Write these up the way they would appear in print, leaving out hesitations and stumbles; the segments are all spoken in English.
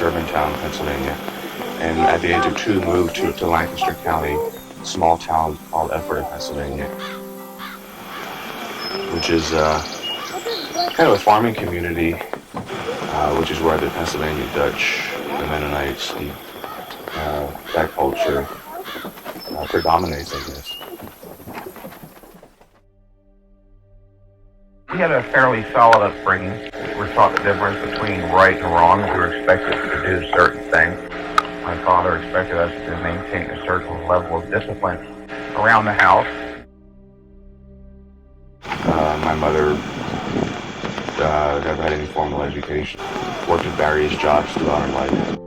Germantown, Pennsylvania. And at the age of 2, moved to Lancaster County, a small town called Ephrata, Pennsylvania, which is kind of a farming community, which is where the Pennsylvania Dutch, the Mennonites, and that culture predominates, I guess. We had a fairly solid upbringing. We were taught the difference between right and wrong. We were expected to do certain things. My father expected us to maintain a certain level of discipline around the house. My mother never had any formal education, worked at various jobs throughout her life.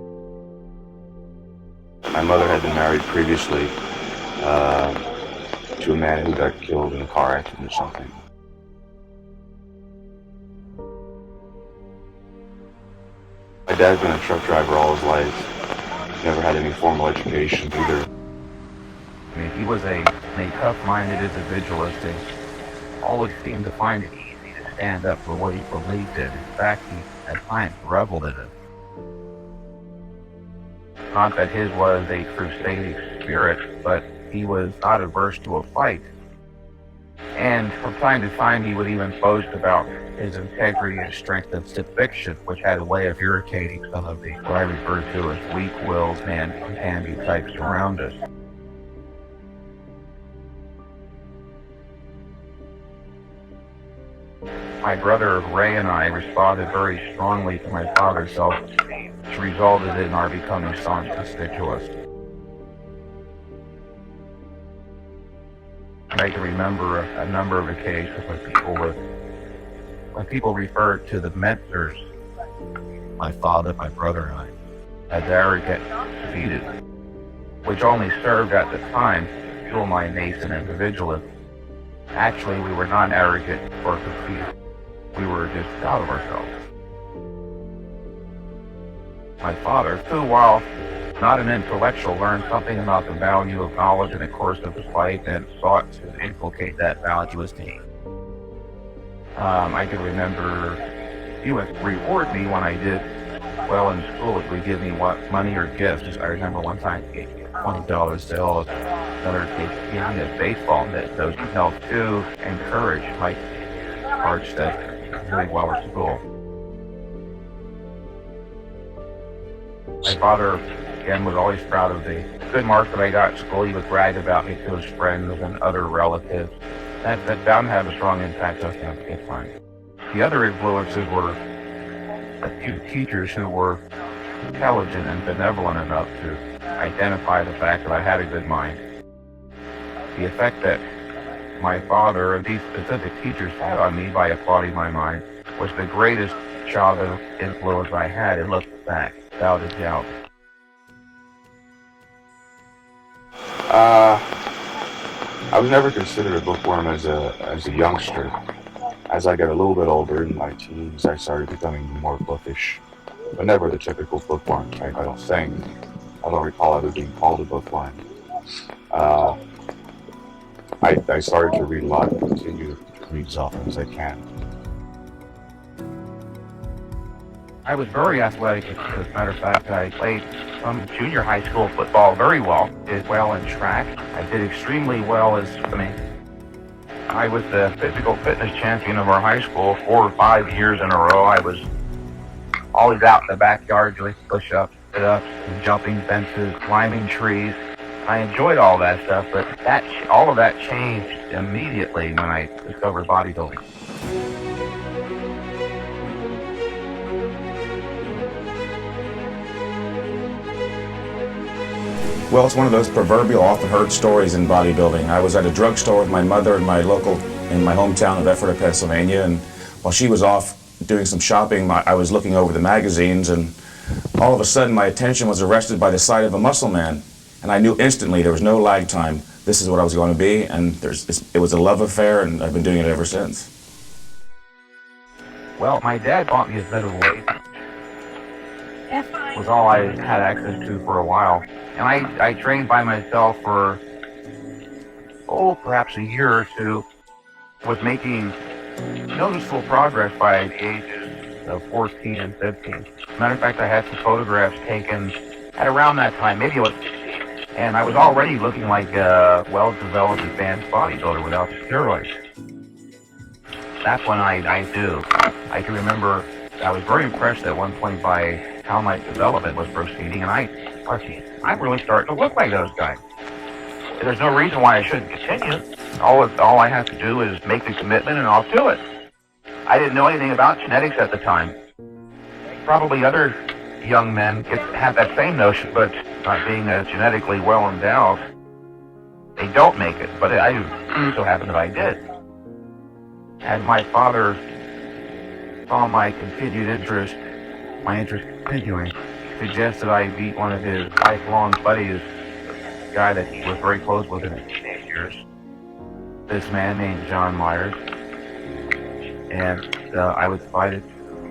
My mother had been married previously to a man who got killed in a car accident or something. My dad's been a truck driver all his life. Never had any formal education either. I mean, he was a tough-minded individualist and always seemed to find it easy to stand up for what he believed in. In fact, he at times reveled in it. Not that his was a crusading spirit, but he was not averse to a fight. And from time to time, he would even boast about his integrity and strength and conviction, which had a way of irritating some of the, what I refer to as weak-willed and handy types around us. My brother Ray and I responded very strongly to my father's self-esteem, which resulted in our becoming staunch constituents. I can remember a number of occasions when people referred to the Mentzers, my father, my brother, and I, as arrogant and conceited, which only served at the time to fuel my nascent individualism. Actually, we were not arrogant or conceited. We were just proud of ourselves. My father, who, while not an intellectual, learned something about the value of knowledge in the course of his life and sought to inculcate that value as me. I can remember he would reward me when I did well in school. He would give me money or gifts. I remember one time he gave me a $20 bill, another gave me a baseball mitt. Those helped to encourage my arch that doing well at school. My father, again, was always proud of the good marks that I got at school. He would brag about me to his friends and other relatives. That bound to have a strong impact on him at the time. The other influences were a few teachers who were intelligent and benevolent enough to identify the fact that I had a good mind. The effect that my father and these specific teachers had on me by applauding my mind was the greatest childhood influence I had, and looking back, without a doubt. I was never considered a bookworm as a youngster. As I got a little bit older, in my teens, I started becoming more bookish, but never the typical bookworm type, I don't think. I don't recall ever being called a bookworm. I started to read a lot and continue to read as often as I can. I was very athletic. As a matter of fact, I played some junior high school football very well. Did well in track. I did extremely well as swimming. I was the physical fitness champion of our high school 4 or 5 years in a row. I was always out in the backyard doing push-ups, sit-ups, jumping fences, climbing trees. I enjoyed all that stuff, but all of that changed immediately when I discovered bodybuilding. Well, it's one of those proverbial often heard stories in bodybuilding. I was at a drugstore with my mother in my hometown of Ephrata, Pennsylvania, and while she was off doing some shopping, I was looking over the magazines, and all of a sudden my attention was arrested by the sight of a muscle man. And I knew instantly, there was no lag time, this is what I was going to be, and it was a love affair, and I've been doing it ever since. Well, my dad bought me a bit of weight. It was all I had access to for a while. And I trained by myself for, perhaps a year or two, was making noticeable progress by the ages of 14 and 15. Matter of fact, I had some photographs taken at around that time, maybe it was, and I was already looking like a well-developed advanced bodybuilder without the steroids. That's when I can remember I was very impressed at one point by how my development was proceeding, and I'm really starting to look like those guys. There's no reason why I shouldn't continue. All I have to do is make the commitment and I'll do it. I didn't know anything about genetics at the time. Probably other young men have that same notion, but not being genetically well endowed, they don't make it. But I so happened that I did. And my father saw my continued interest, my interest continuing, suggested I meet one of his lifelong buddies, a guy that he was very close with in his teenage years. This man named John Myers, and I was invited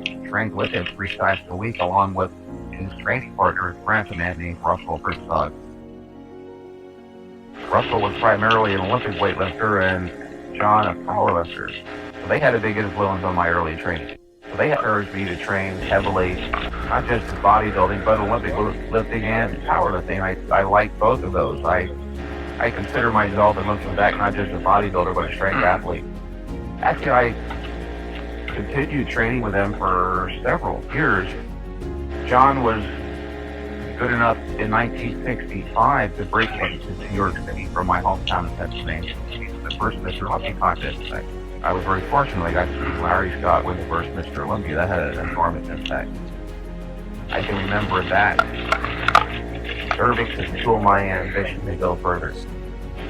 to train with him 3 times a week, along with his training partner in France, a man named Russell Herzog. Russell was primarily an Olympic weightlifter and John a powerlifter, so they had a big influence on my early training. So they encouraged me to train heavily, not just in bodybuilding, but Olympic lifting and powerlifting. I like both of those. I consider myself, and looking back, not just a bodybuilder, but a strength athlete. Actually, I continued training with them for several years. John was good enough in 1965 to break into New York City from my hometown of Pennsylvania. He was the first Mr. Olympia contest. I was very fortunate. I got to see Larry Scott win the first Mr. Olympia. That had an enormous impact. I can remember that serving to fuel my ambition to go further.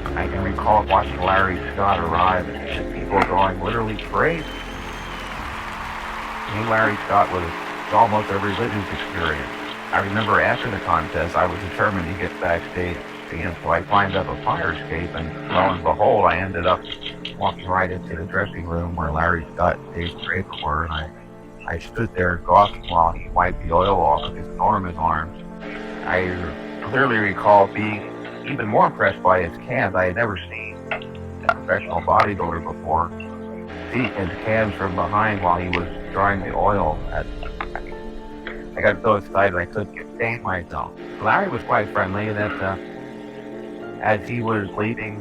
I can recall watching Larry Scott arrive and people going literally crazy. Me, Larry Scott was almost a religious experience. I remember after the contest, I was determined to get backstage, and so I climbed up a fire escape, and lo and behold, I ended up walking right into the dressing room where Larry Scott and Dave Draper were, and I stood there gawking while he wiped the oil off of his enormous arms. I clearly recall being even more impressed by his cans. I had never seen a professional bodybuilder before see his cans from behind while he was drying the oil. I got so excited I couldn't contain myself. Larry was quite friendly, and that as he was leaving,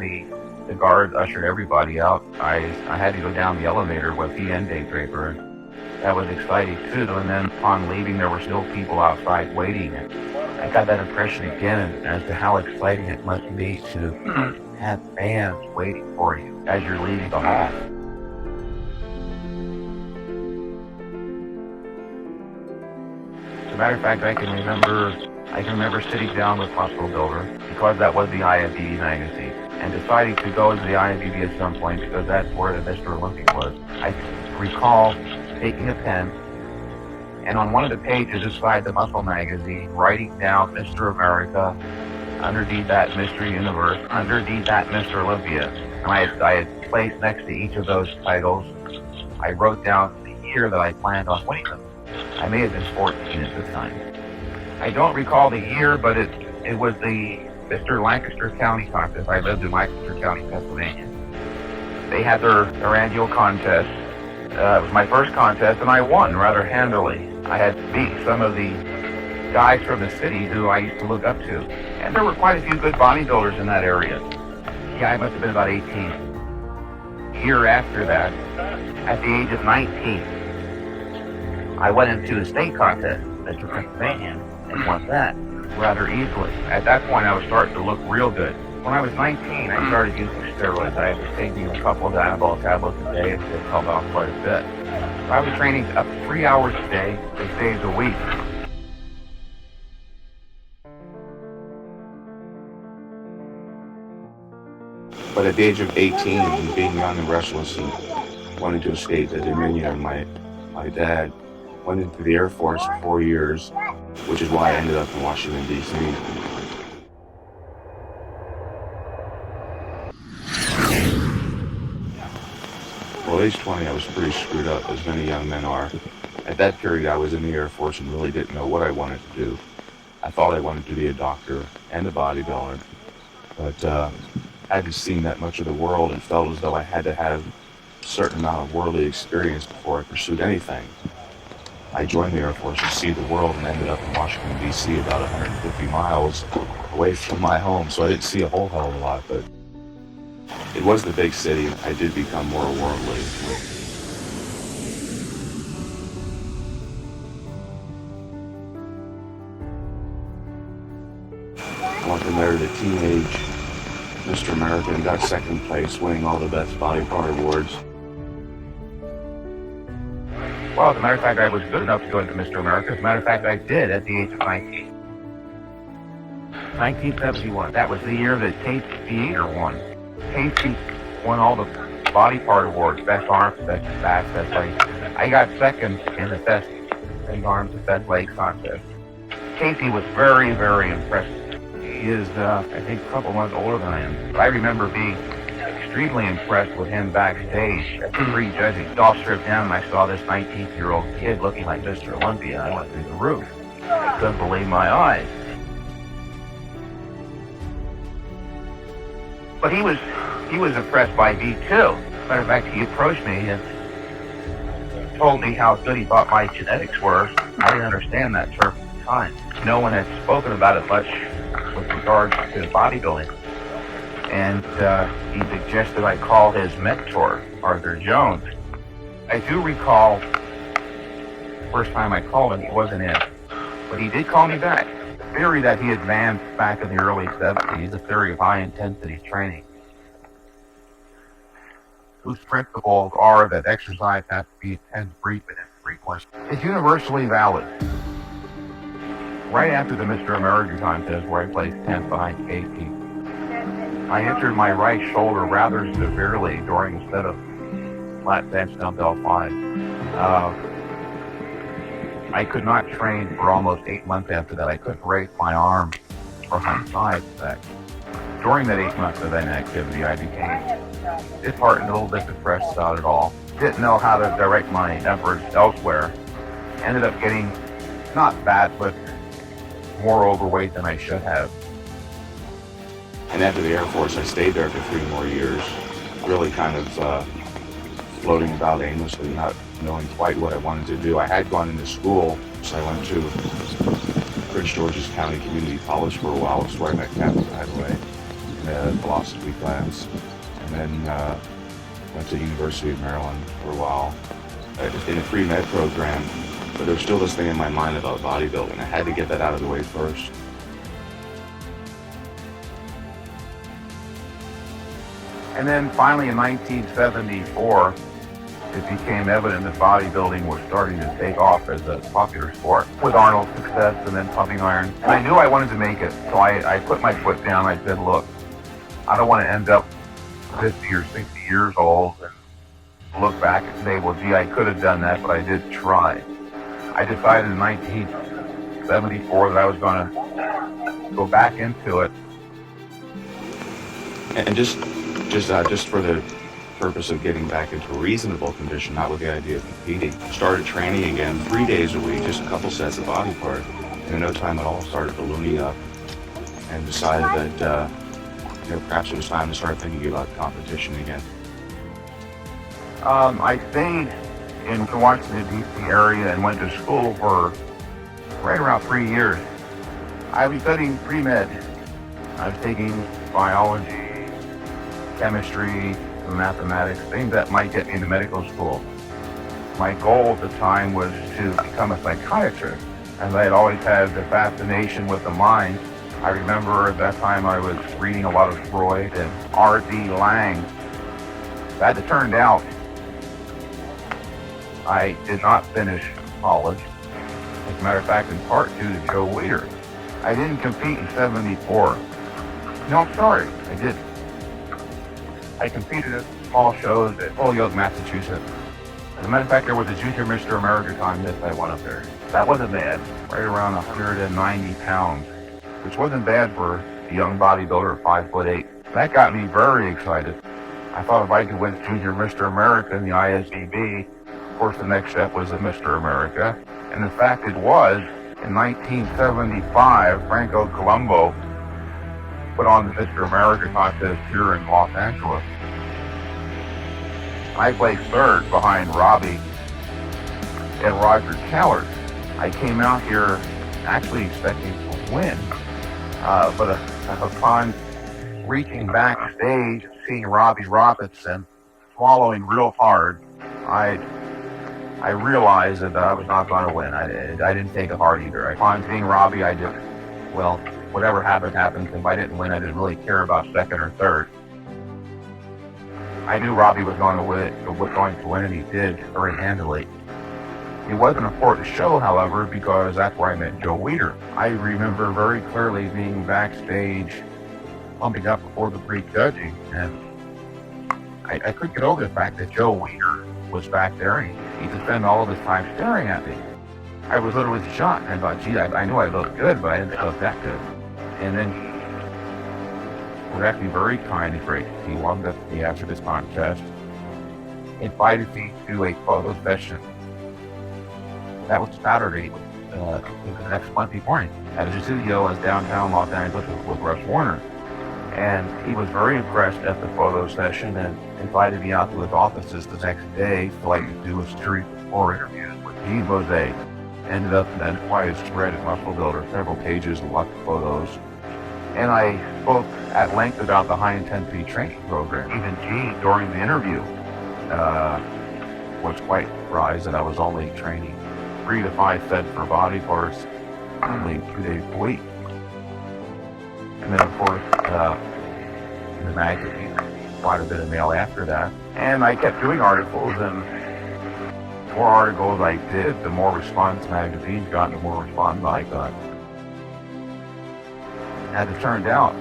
the guards ushered everybody out. I had to go down the elevator with he and Dave Draper. That was exciting too. And then upon leaving, there were still people outside waiting. I got that impression again as to how exciting it must be to have fans waiting for you as you're leaving the hall. As a matter of fact, I can remember sitting down with Hospital Builder, because that was the IFBB magazine, and deciding to go to the IFBB at some point because that's where the Mr. Olympia was. I can recall taking a pen, and on one of the pages inside the Muscle magazine, writing down Mr. America, underneath that Mr. Universe, underneath that Mr. Olympia. And I had placed next to each of those titles, I wrote down the year that I planned on winning them. I may have been 14 at the time. I don't recall the year, but it was the Mr. Lancaster County contest. I lived in Lancaster County, Pennsylvania. They had their annual contest. It was my first contest, and I won rather handily. I had beat some of the guys from the city who I used to look up to. And there were quite a few good bodybuilders in that area. Yeah, I must have been about 18. A year after that, at the age of 19, I went into a state contest in Pennsylvania and won that rather easily. At that point, I was starting to look real good. When I was 19, I started using steroids. I was taking a couple of anabolic tablets a day, and it helped out quite a bit. I was training up to 3 hours a day, 6 days a week. But at the age of 18, and being young and restless and wanting to escape the dominion of my dad, went into the Air Force for 4 years, which is why I ended up in Washington, D.C. Well, at age 20, I was pretty screwed up, as many young men are. At that period, I was in the Air Force and really didn't know what I wanted to do. I thought I wanted to be a doctor and a bodybuilder, but I hadn't seen that much of the world and felt as though I had to have a certain amount of worldly experience before I pursued anything. I joined the Air Force to see the world and ended up in Washington, D.C., about 150 miles away from my home. So I didn't see a whole hell of a lot, but it was the big city. I did become more worldly. I went from there to teenage Mr. America and got second place, winning all the best body part awards. Well, as a matter of fact, I was good enough to go into Mr. America. As a matter of fact, I did at the age of 19. 1971. That was the year that Tate Theater won. Casey won all the body part awards, best arms, best back, best legs. I got second in the best arms and best legs contest. Casey was very, very impressive. He is, I think, a couple months older than I am. But I remember being extremely impressed with him backstage at the pre-judging. It all stripped down and I saw this 19-year-old kid looking like Mr. Olympia. I went through the roof. I couldn't believe my eyes. But he was impressed by me too. Matter of fact, he approached me and told me how good he thought my genetics were. I didn't understand that term at the time. No one had spoken about it much with regards to bodybuilding. And he suggested I call his mentor, Arthur Jones. I do recall the first time I called him, he wasn't in. But he did call me back. The theory that he advanced back in the early 70s, the theory of high-intensity training, whose principles are that exercise has to be intense, brief, and infrequent, is universally valid. Right after the Mr. America contest, where I placed 10th behind Casey, I injured my right shoulder rather severely during a set of flat bench dumbbell 5. I could not train for almost 8 months after that. I couldn't raise my arm or my side, in fact. During that 8 months of inactivity, I became disheartened, a little bit depressed about it all. Didn't know how to direct my efforts elsewhere. Ended up getting not fat, but more overweight than I should have. And after the Air Force, I stayed there for 3 more years, really kind of floating about aimlessly, not knowing quite what I wanted to do. I had gone into school, so I went to Prince George's County Community College for a while. That's where I met Kathy, by the way, in a philosophy class. And then went to the University of Maryland for a while in a pre-med program. But there's still this thing in my mind about bodybuilding. I had to get that out of the way first. And then finally in 1974, it became evident that bodybuilding was starting to take off as a popular sport, with Arnold's success and then pumping iron. And I knew I wanted to make it, so I put my foot down. I said, look, I don't want to end up 50 or 60 years old and look back and say, well, gee, I could have done that, but I did try. I decided in 1974 that I was going to go back into it. And just for the purpose of getting back into a reasonable condition, not with the idea of competing, started training again 3 days a week, just a couple sets of body part. And in no time at all, started ballooning up and decided that perhaps it was time to start thinking about competition again. I stayed in the Washington, D.C. area and went to school for right around 3 years. I was studying pre-med. I was taking biology, chemistry, mathematics, things that might get me into medical school. My goal at the time was to become a psychiatrist, as I had always had the fascination with the mind. I remember at that time I was reading a lot of Freud and R.D. Laing. As it turned out, I did not finish college. As a matter of fact, in part due to Joe Weider. I didn't compete in 74. No, I'm sorry, I did. I competed at small shows at Holyoke, Massachusetts. As a matter of fact, there was a Junior Mr. America contest I went up there. That wasn't bad, right around 190 pounds, which wasn't bad for a young bodybuilder, 5'8". That got me very excited. I thought if I could win Junior Mr. America in the ISBB, of course the next step was the Mr. America. And in fact it was. In 1975, Franco Colombo put on the Mr. America contest here in Los Angeles. I placed third behind Robbie and Roger Callard. I came out here actually expecting to win, but upon reaching backstage, seeing Robbie Robertson swallowing real hard, I realized that I was not going to win. I didn't take it hard either. Upon seeing Robbie, I just, well, whatever happened. If I didn't win, I didn't really care about second or third. I knew Robbie was going to win, and he did very handily. It was an important show, however, because that's where I met Joe Weider. I remember very clearly being backstage, pumping up before the pre-judging, and I couldn't get over the fact that Joe Weider was back there, and he could spend all of his time staring at me. I was literally shocked. I thought, gee, I knew I looked good, but I didn't look that good. And then he was actually very kind and gracious. He warmed up to me after this contest, invited me to a photo session. That was Saturday, the next Monday morning, at his studio in downtown Los Angeles with Russ Warner. And he was very impressed at the photo session and invited me out to his offices the next day so I could do a series of 4 interviews with Gene Bozay. Ended up in that quiet spread at Muscle Builder, several pages and lots of photos. And I spoke at length about the high-intensity training program. Even Gene, during the interview, was quite surprised that I was only training 3 to 5 sets for body parts, only 2 days a week. And then, of course, in the magazine, quite a bit of mail after that. And I kept doing articles, and the more articles I did, the more response the magazine got, the more response I got. As it turned out,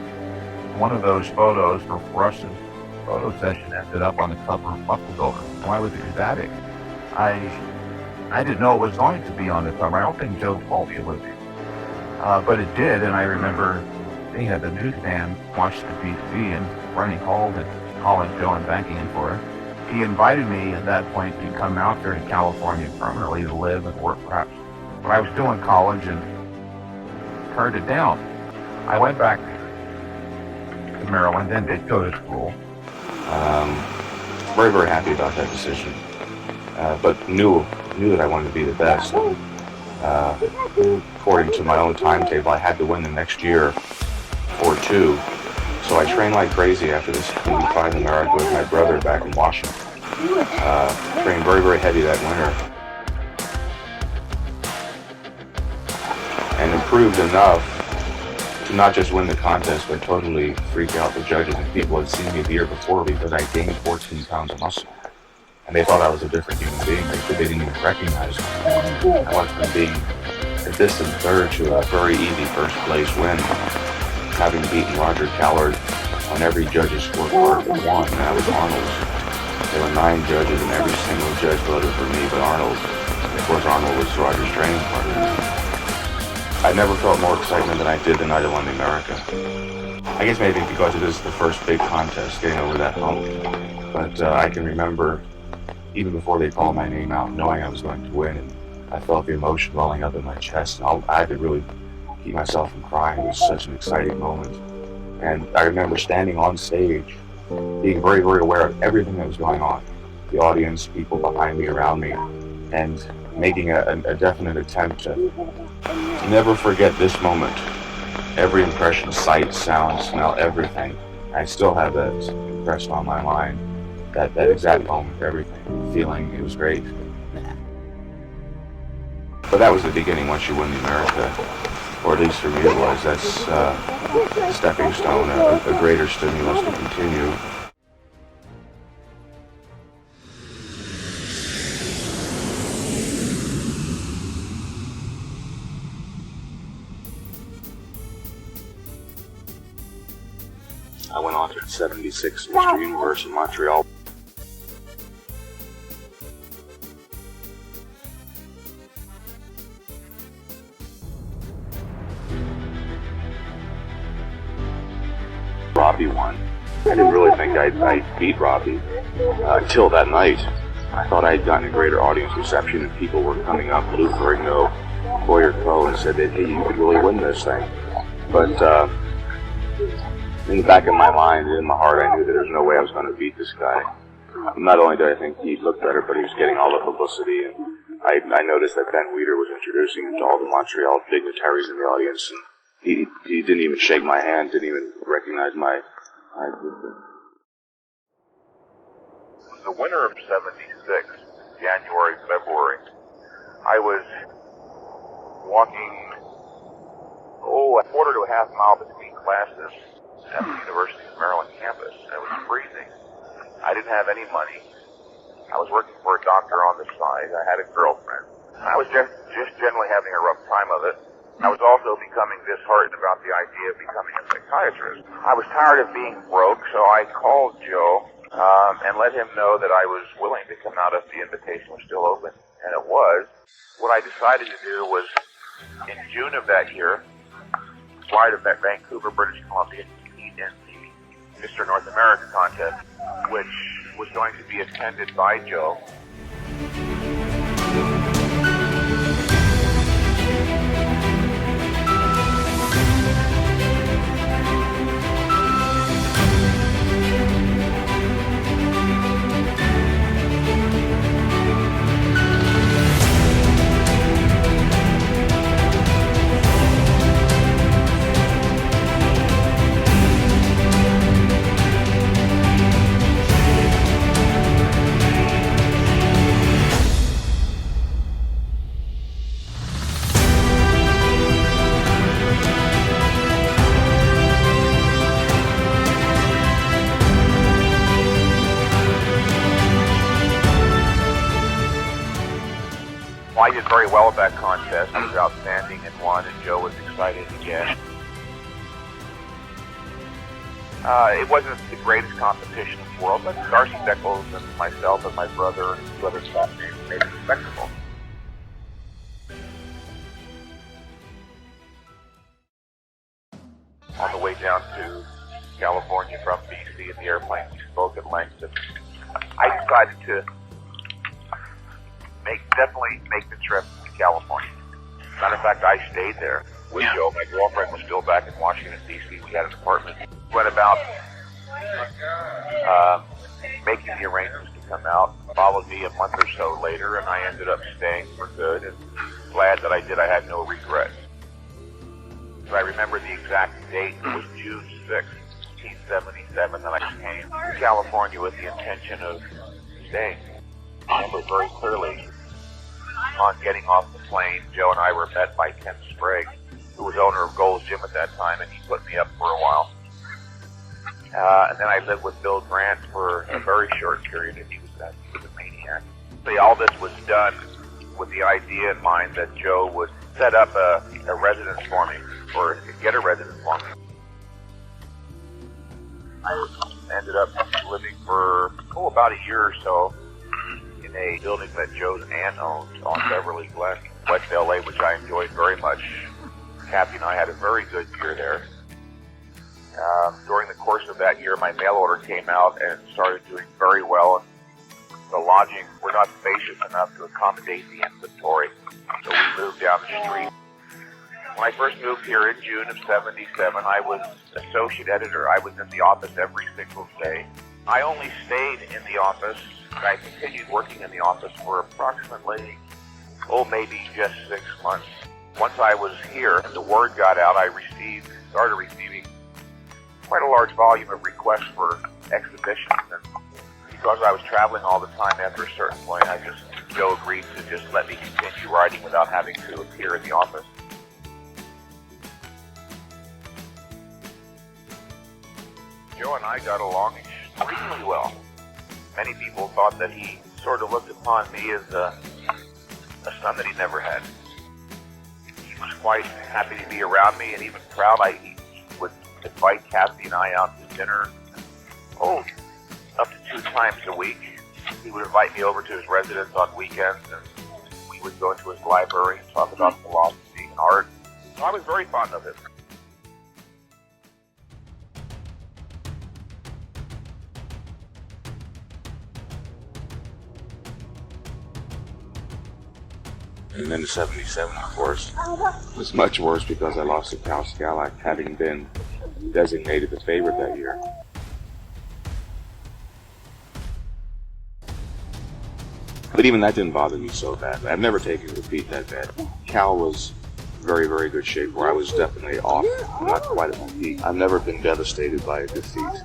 one of those photos for Russ's photo session ended up on the cover of Muscle Builder. I was ecstatic. I didn't know it was going to be on the cover. I don't think Joe told me it would be. But it did, and I remember being at the newsstand, watching the BC, and running home and calling Joe and thanking him for it. He invited me at that point to come out here to California permanently to live and work perhaps. But I was still in college and turned it down. I went back to Maryland and did go to school. Very, very happy about that decision. But knew that I wanted to be the best. According to my own timetable, I had to win the next year or 2. So I trained like crazy after this Indy 5 in America with my brother back in Washington. Trained very, very heavy that winter. And improved enough to not just win the contest, but totally freak out the judges and people had seen me the year before because I gained 14 pounds of muscle. And they thought I was a different human being. They didn't even recognize me. I went from being a distant third to a very easy first place win, having beaten Roger Callard on every judge's scorecard but one, and that was Arnold's. There were 9 judges, and every single judge voted for me but Arnold. And of course, Arnold was Roger's training partner. I never felt more excitement than I did the night I won the America. I guess maybe because it is the first big contest, getting over that hump. But I can remember, even before they called my name out, knowing I was going to win, and I felt the emotion welling up in my chest, and I had to really keep myself from crying. It was such an exciting moment. And I remember standing on stage, being very, very aware of everything that was going on. The audience, people behind me, around me, and making a definite attempt to never forget this moment. Every impression, sight, sound, smell, everything. I still have that impressed on my mind. That exact moment, everything, feeling, it was great. But that was the beginning. Once you win the America, or at least for me it was, that's a stepping stone, a greater stimulus to continue. I went on to 76 Mr. Universe in Montreal. Robbie won. I didn't really think I'd beat Robbie until that night. I thought I had gotten a greater audience reception and people were coming up, Lou Ferrigno, Boyer Coe, and said that, hey, you could really win this thing. But in the back of my mind, in my heart, I knew that there's no way I was going to beat this guy. Not only did I think he looked better, but he was getting all the publicity, and I noticed that Ben Weider was introducing him to all the Montreal dignitaries in the audience, and he didn't even shake my hand, didn't even recognize my existence. The winter of '76, January, February, I was walking, a quarter to a half mile between classes at the University of Maryland campus, and it was freezing. I didn't have any money. I was working for a doctor on the side. I had a girlfriend. I was just generally having a rough time of it. I was also becoming disheartened about the idea of becoming a psychiatrist. I was tired of being broke, so I called Joe and let him know that I was willing to come out if the invitation was still open, and it was. What I decided to do was, in June of that year, fly to Vancouver, British Columbia, to compete in the Mr. North America contest, which was going to be attended by Joe. I did very well at that contest. I was outstanding and won, and Joe was excited again. It wasn't the greatest competition in the world, but Darcy Beckles and myself and my brother and two other classmates made it respectable. On the way down to California from BC in the airplane, we spoke at length, and I decided to definitely make the trip to California. Matter of fact, I stayed there with Joe. My girlfriend was still back in Washington, D.C. We had an apartment. Went about making the arrangements to come out. Followed me a month or so later, and I ended up staying for good, and glad that I did. I had no regrets. So I remember the exact date. It was June 6, 1977, that I came to California with the intention of staying. I remember very clearly, on getting off the plane, Joe and I were met by Ken Sprague, who was owner of Gold's Gym at that time, and he put me up for a while. And then I lived with Bill Grant for a very short period, and he was a maniac. So all this was done with the idea in mind that Joe would set up a residence for me, or get a residence for me. I ended up living for, about a year or so in a building that Joe's aunt owned on Beverly Glen, West LA, which I enjoyed very much. Kathy and I had a very good year there. During the course of that year, my mail order came out and started doing very well. The lodgings were not spacious enough to accommodate the inventory, so we moved down the street. When I first moved here in June of '77, I was associate editor. I was in the office every single day. I only stayed in the office. I continued working in the office for approximately, maybe just 6 months. Once I was here and the word got out, I started receiving quite a large volume of requests for exhibitions. And because I was traveling all the time after a certain point, Joe agreed to just let me continue writing without having to appear in the office. Joe and I got along extremely well. Many people thought that he sort of looked upon me as a son that he never had. He was quite happy to be around me and even proud. He would invite Kathy and I out to dinner, up to 2 times a week. He would invite me over to his residence on weekends, and we would go into his library and talk about philosophy and art. So I was very fond of him. And then in '77, of course, was much worse because I lost to Cal Scala, having been designated the favorite that year. But even that didn't bother me so bad. I've never taken defeat that bad. Cal was very, very good shape where I was definitely off, not quite at my peak. I've never been devastated by a defeat.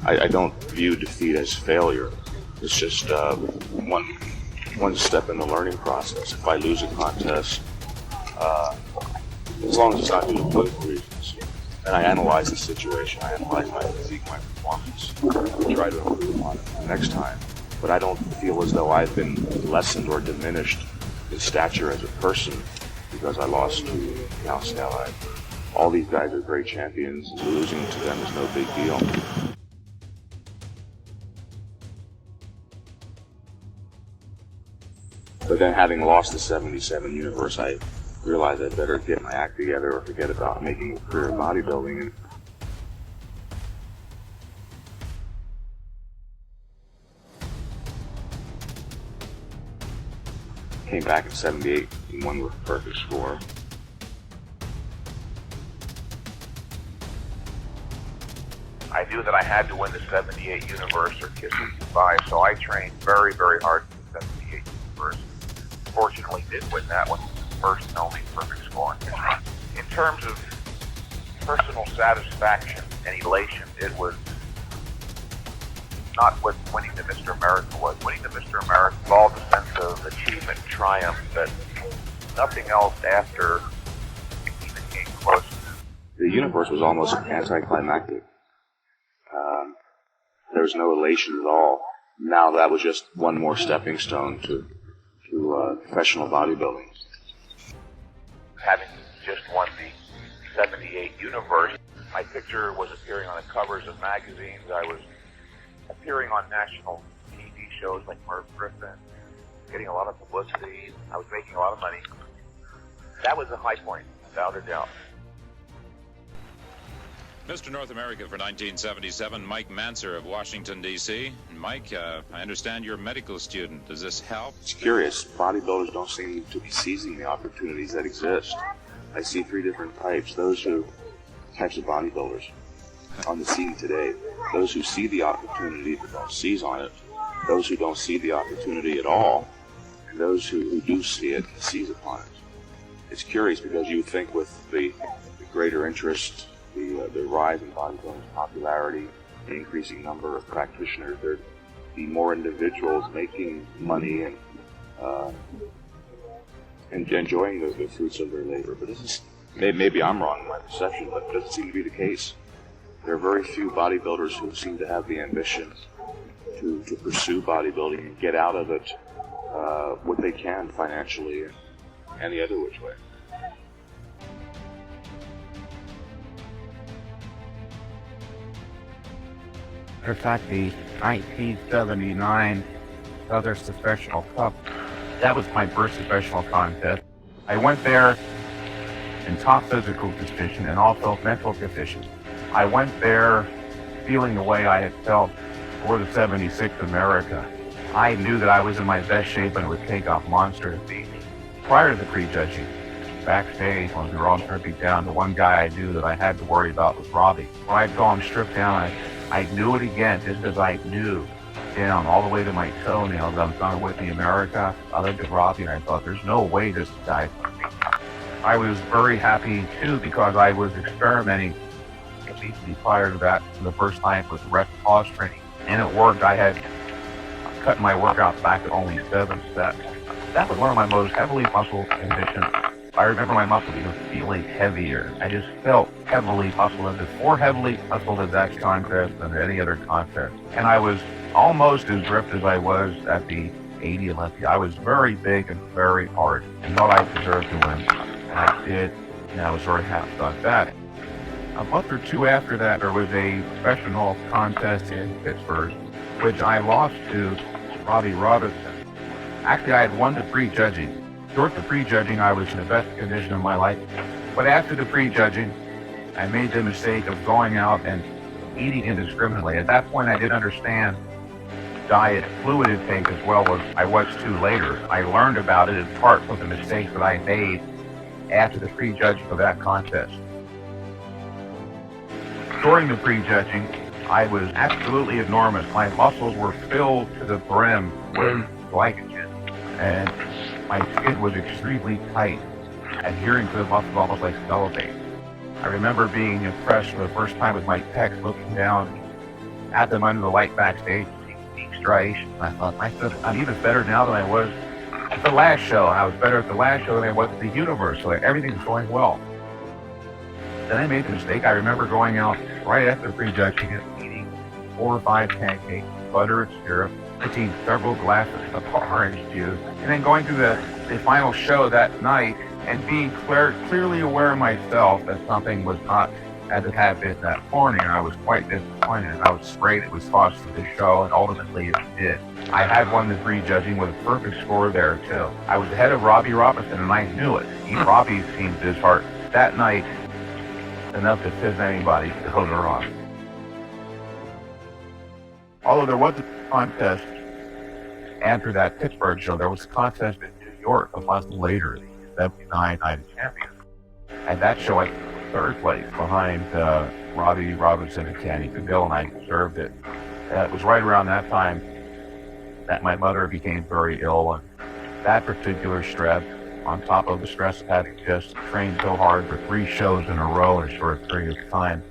I don't view defeat as failure. It's just one step in the learning process. If I lose a contest, as long as it's not due to political reasons, and I analyze the situation, I analyze my physique, my performance, and try to improve on it next time. But I don't feel as though I've been lessened or diminished in stature as a person because I lost to Cal Snell. All these guys are great champions. Losing to them is no big deal. But then having lost the 77 universe, I realized I'd better get my act together or forget about making a career in bodybuilding. And came back in 78 and won with a perfect score. I knew that I had to win the 78 universe or kiss 65, so I trained very, very hard for the 78 universe. Fortunately, did win that one, first and only perfect score in history. In terms of personal satisfaction and elation, it was not what winning the Mr. America was. Winning the Mr. America involved a sense of achievement and triumph that nothing else after even came close. The universe was almost anticlimactic. There was no elation at all. Now that was just one more stepping stone to professional bodybuilding. Having just won the 78 universe, my picture was appearing on the covers of magazines. I was appearing on national TV shows like Merv Griffin, getting a lot of publicity. I was making a lot of money. That was the high point, without a doubt. Mr. North America for 1977, Mike Mentzer of Washington, D.C. Mike, I understand you're a medical student. Does this help? It's curious. Bodybuilders don't seem to be seizing the opportunities that exist. I see three different types. Types of bodybuilders on the scene today. Those who see the opportunity but don't seize on it. Those who don't see the opportunity at all. And those who do see it and seize upon it. It's curious because you would think with the greater interest, the rise in bodybuilding's popularity, the increasing number of practitioners, there'd be more individuals making money and enjoying the fruits of their labor. But this is, maybe I'm wrong in my perception, but it doesn't seem to be the case. There are very few bodybuilders who seem to have the ambition to pursue bodybuilding and get out of it what they can financially and any other which way. In fact, the 1979 Southern Professional Cup, that was my first professional contest. I went there in top physical condition and also mental condition. I went there feeling the way I had felt for the 76 America. I knew that I was in my best shape and it would take off monster to beat me. Prior to the prejudging, backstage, when we were all stripping down, the one guy I knew that I had to worry about was Robbie. When I saw him stripped down, I knew it again, just as I knew down all the way to my toenails. I'm going to win the America. I looked at Robbie and I thought, there's no way this guy can beat me. I was very happy too because I was experimenting immediately prior to that for the first time with rest pause training. And it worked. I had cut my workout back at only 7 sets. That was one of my most heavily muscled conditions. I remember my muscles feeling heavier. I just felt heavily muscled. More heavily muscled at that contest than any other contest. And I was almost as ripped as I was at the 80 Olympia. I was very big and very hard and thought I deserved to win. And I did, and I was very happy about that. A month or two after that, there was a professional contest in Pittsburgh, which I lost to Robbie Robinson. Actually, I had won the prejudging. Short the prejudging, I was in the best condition of my life. But after the prejudging, I made the mistake of going out and eating indiscriminately. At that point, I didn't understand diet fluid intake as well as I was to later. I learned about it in part from the mistakes that I made after the prejudging of that contest. During the prejudging, I was absolutely enormous. My muscles were filled to the brim with glycogen, and my skin was extremely tight, adhering to the muscles almost like cellophane. I remember being impressed for the first time with my pecs, looking down at them under the light backstage, seeing deep striations. I thought, I'm even better now than I was at the last show. I was better at the last show than I was at the universe, so everything's going well. Then I made the mistake. I remember going out right after prejudging it, eating 4 or 5 pancakes, butter and syrup, taking several glasses of orange juice, and then going through the final show that night and being clearly aware of myself that something was not as it had been that morning. I was quite disappointed. I was afraid it was cost for the show, and ultimately it did. I had won the prejudging with a perfect score there, too. I was ahead of Robbie Robinson, and I knew it. Robbie seemed disheartened that night enough to piss anybody to hold her on. Although there was a contest after that Pittsburgh show, there was a contest in New York a month later, the 79 Night Champion. And that show I took third place behind Robbie Robinson and Candy Cavill, and I deserved it. It was right around that time that my mother became very ill, and that particular stress, on top of the stress of having just trained so hard for 3 shows in a row in a short period of time,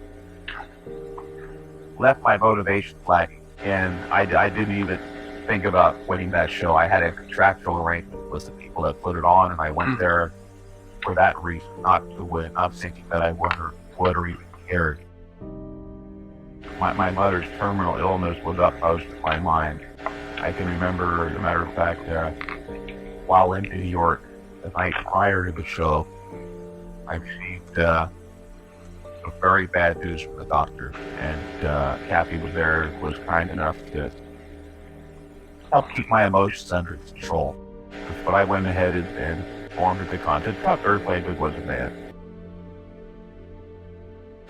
left my motivation flagging. And I didn't even think about winning that show. I had a contractual arrangement with the people that put it on, and I went there for that reason, not to win, not thinking that I would or even cared. My mother's terminal illness was upmost in my mind. I can remember, as a matter of fact, while in New York, the night prior to the show, I received some very bad news from the doctor, and Kathy was there, was kind enough to help keep my emotions under control. But I went ahead and formed at the contest. Thought third place wasn't bad.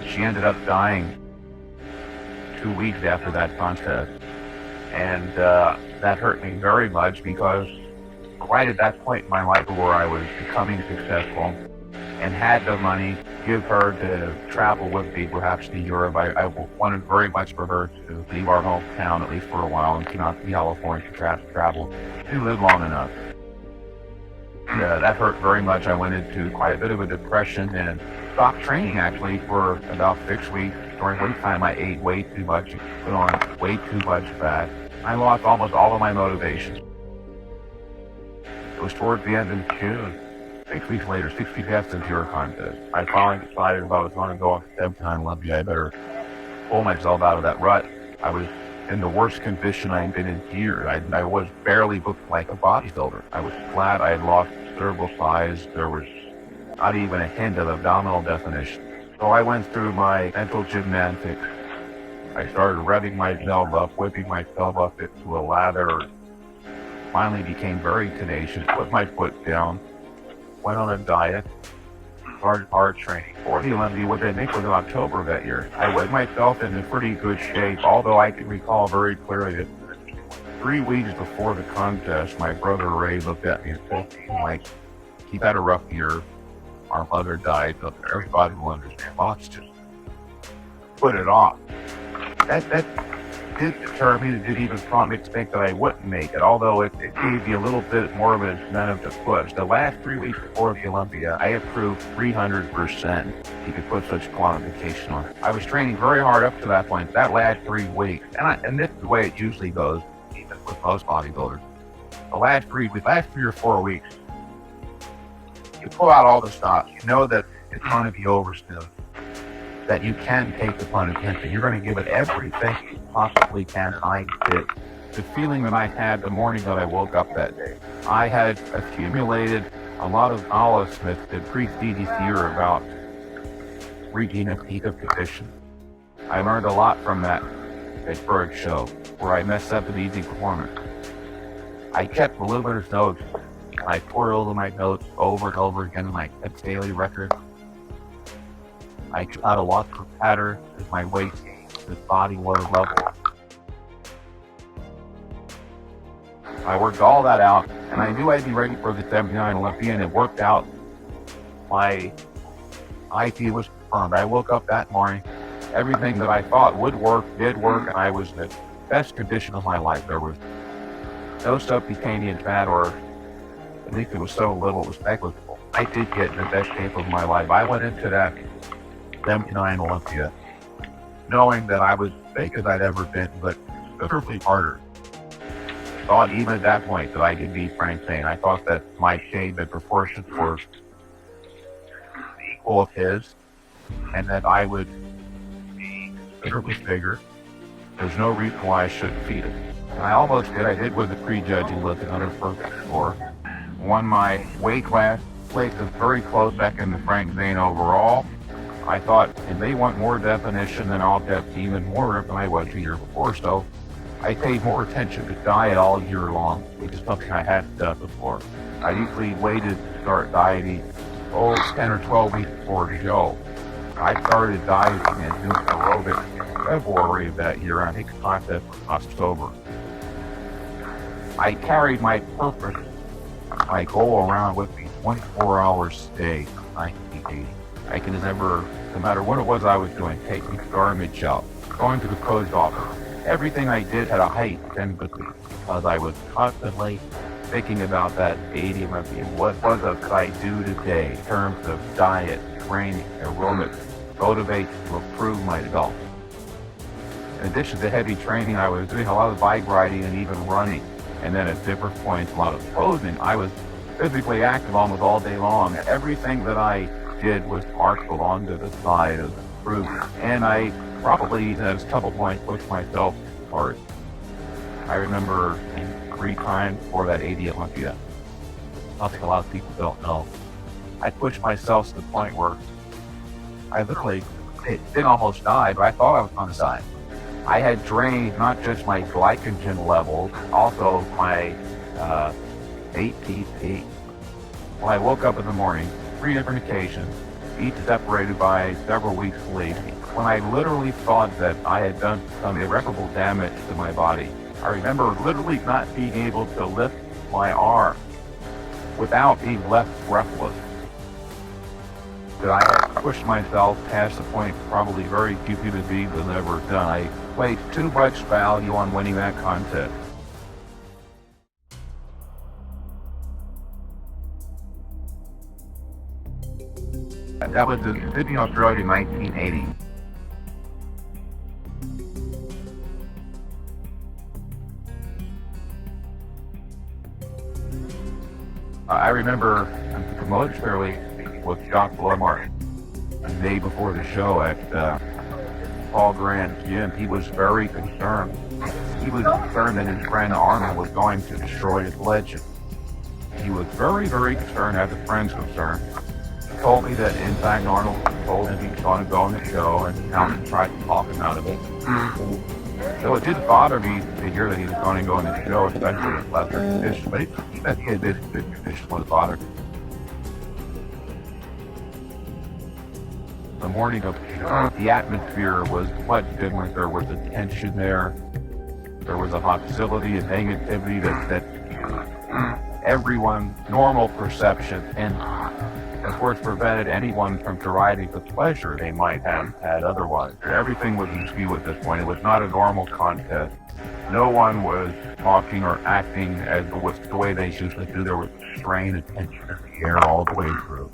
She ended up dying 2 weeks after that contest, and that hurt me very much, because right at that point in my life where I was becoming successful and had the money, give her to travel with me, perhaps to Europe. I wanted very much for her to leave our hometown, at least for a while, and come out to California to travel. She lived long enough. That hurt very much. I went into quite a bit of a depression and stopped training, actually, for about 6 weeks. During which time I ate way too much, put on way too much fat. I lost almost all of my motivation. It was towards the end of June, 6 weeks later, 6 weeks after the Pure contest. I finally decided if I was going to go on the 7th-time Olympia, I better pull myself out of that rut. I was in the worst condition I'd been in years. I was barely looked like a bodybuilder. I was flat. I had lost considerable size. There was not even a hint of abdominal definition. So I went through my mental gymnastics. I started revving myself up, whipping myself up into a lather. Finally became very tenacious, put my foot down, went on a diet, started hard training for the Olympia, which I think was in October of that year. I put myself in pretty good shape, although I can recall very clearly that 3 weeks before the contest, my brother Ray looked at me and said, like, he had a rough year. Our mother died, so everybody will understand. Well, let's just put it off. That did deter me. It did even prompt me to think that I wouldn't make it, although it gave me a little bit more of an incentive to push. The last 3 weeks before the Olympia, I improved 300%. You could put such quantification on it. I was training very hard up to that point, that last 3 weeks. And this is the way it usually goes, even with most bodybuilders. The last 3 or 4 weeks, you pull out all the stops. You know that it's going to be over soon. That you can take the pun attention. You're going to give it everything you possibly can. I did. The feeling that I had the morning that I woke up that day, I had accumulated a lot of knowledge that preceded year about reaching a peak of condition. I learned a lot from that Pittsburgh show where I messed up an easy performance. I kept voluminous notes. I poured over my notes over and over again in my daily record. I got a lot of pattern as my weight gained, the body water level. I worked all that out, and I knew I'd be ready for the 79 Olympia, and it worked out. My IT was confirmed. I woke up that morning, everything that I thought would work, did work, and I was in the best condition of my life. There was no subcutaneous fat, or at least it was so little it was negligible. I did get in the best shape of my life. I went into that 79 Olympia knowing that I was as big as I'd ever been, but considerably harder. I thought even at that point that I could beat Frank Zane. I thought that my shape and proportions were equal of his, and that I would be considerably bigger. There's no reason why I shouldn't beat it. And I almost did. I did with the pre-judging look at under perfect score. Won my weight class, placed us very close second to Frank Zane overall. I thought, if they want more definition, then I'll get even more ripped than I was the year before. So I paid more attention to diet all year long, which is something I hadn't done before. I usually waited to start dieting 10 or 12 weeks before the show. I started dieting and doing aerobics in February of that year, and I think the contest was October. I carried my purpose, my goal around with me 24 hours a day, 1980. I can never, no matter what it was I was doing, taking garbage out, going to the post office. Everything I did had a height empathy, because I was constantly thinking about that 80 Olympia. What could I do today in terms of diet, training, aerobics, motivate to improve myself? In addition to heavy training, I was doing a lot of bike riding and even running. And then at different points, a lot of posing. I was physically active almost all day long. Everything that I did was marshaled onto the side of the improvement. And I probably, at a couple points, pushed myself hard. I remember 3 times before that 80 Olympia. Something a lot of people don't know. I pushed myself to the point where I literally didn't almost die, but I thought I was on the side. I had drained not just my glycogen levels, also my ATP. When I woke up in the morning, 3 different occasions, each separated by several weeks sleep, when I literally thought that I had done some irreparable damage to my body. I remember literally not being able to lift my arm without being left breathless. That I had pushed myself past the point probably very few human beings have ever done. I placed too much value on winning that contest. That was in Sydney, Australia in 1980. I remember promoted fairly with John Balik the day before the show at Paul Grant's gym. He was very concerned. He was concerned that his friend Arnold was going to destroy his legend. He was very, very concerned, as a friend's concerned. He told me that, in fact, Arnold told him he was going to go on the show, and Alan tried to talk him out of it. So it did bother me to hear that he was going to go on the show, especially with lesser conditions. But he said he had this good condition was bothered. The morning of the show, the atmosphere was much different. There was a tension there. There was a hostility and negativity that everyone's normal perception, and of course prevented anyone from deriving the pleasure they might have had otherwise. Everything was askew at this point. It was not a normal contest. No one was talking or acting as the way they usually do. There was strain and tension in the air all the way through.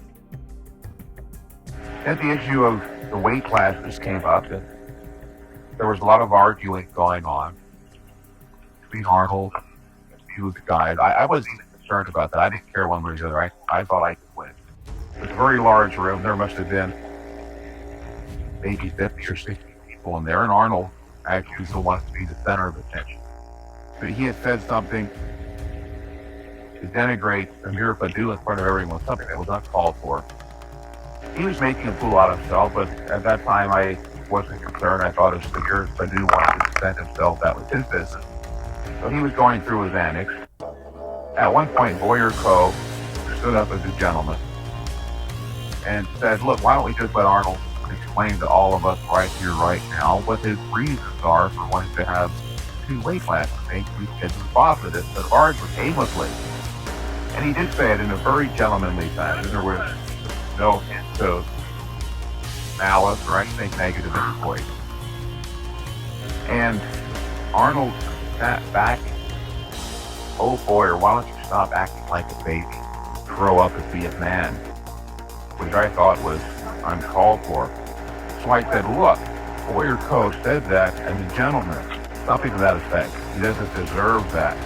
Then the issue of the weight classes came up, and there was a lot of arguing going on between Arnold and a few of the guys. I wasn't even concerned about that. I didn't care one way or the other. I thought I could win. It was a very large room. There must have been maybe 50 or 60 people in there, and Arnold actually still wants to be the center of attention. But he had said something to denigrate Amir Fadul in front of everyone, something that was not called for. He was making a fool out of himself, but at that time I wasn't concerned. I thought if Amir Fadul wanted to defend himself, that was his business. So he was going through his antics. At one point, Boyer Coe stood up as a gentleman and said, look, why don't we just let Arnold explain to all of us right here, right now, what his reasons are for wanting to have 2 weight classes. He was positive that ours was aimlessly. And he did say it in a very gentlemanly fashion. There was no hint of malice or anything negative in his voice. And Arnold sat back "Oh boy, why don't you stop acting like a baby? Grow up and be a man," which I thought was uncalled for. So I said, "Look, Boyer Coe said that as a gentleman, something to that effect. He doesn't deserve that.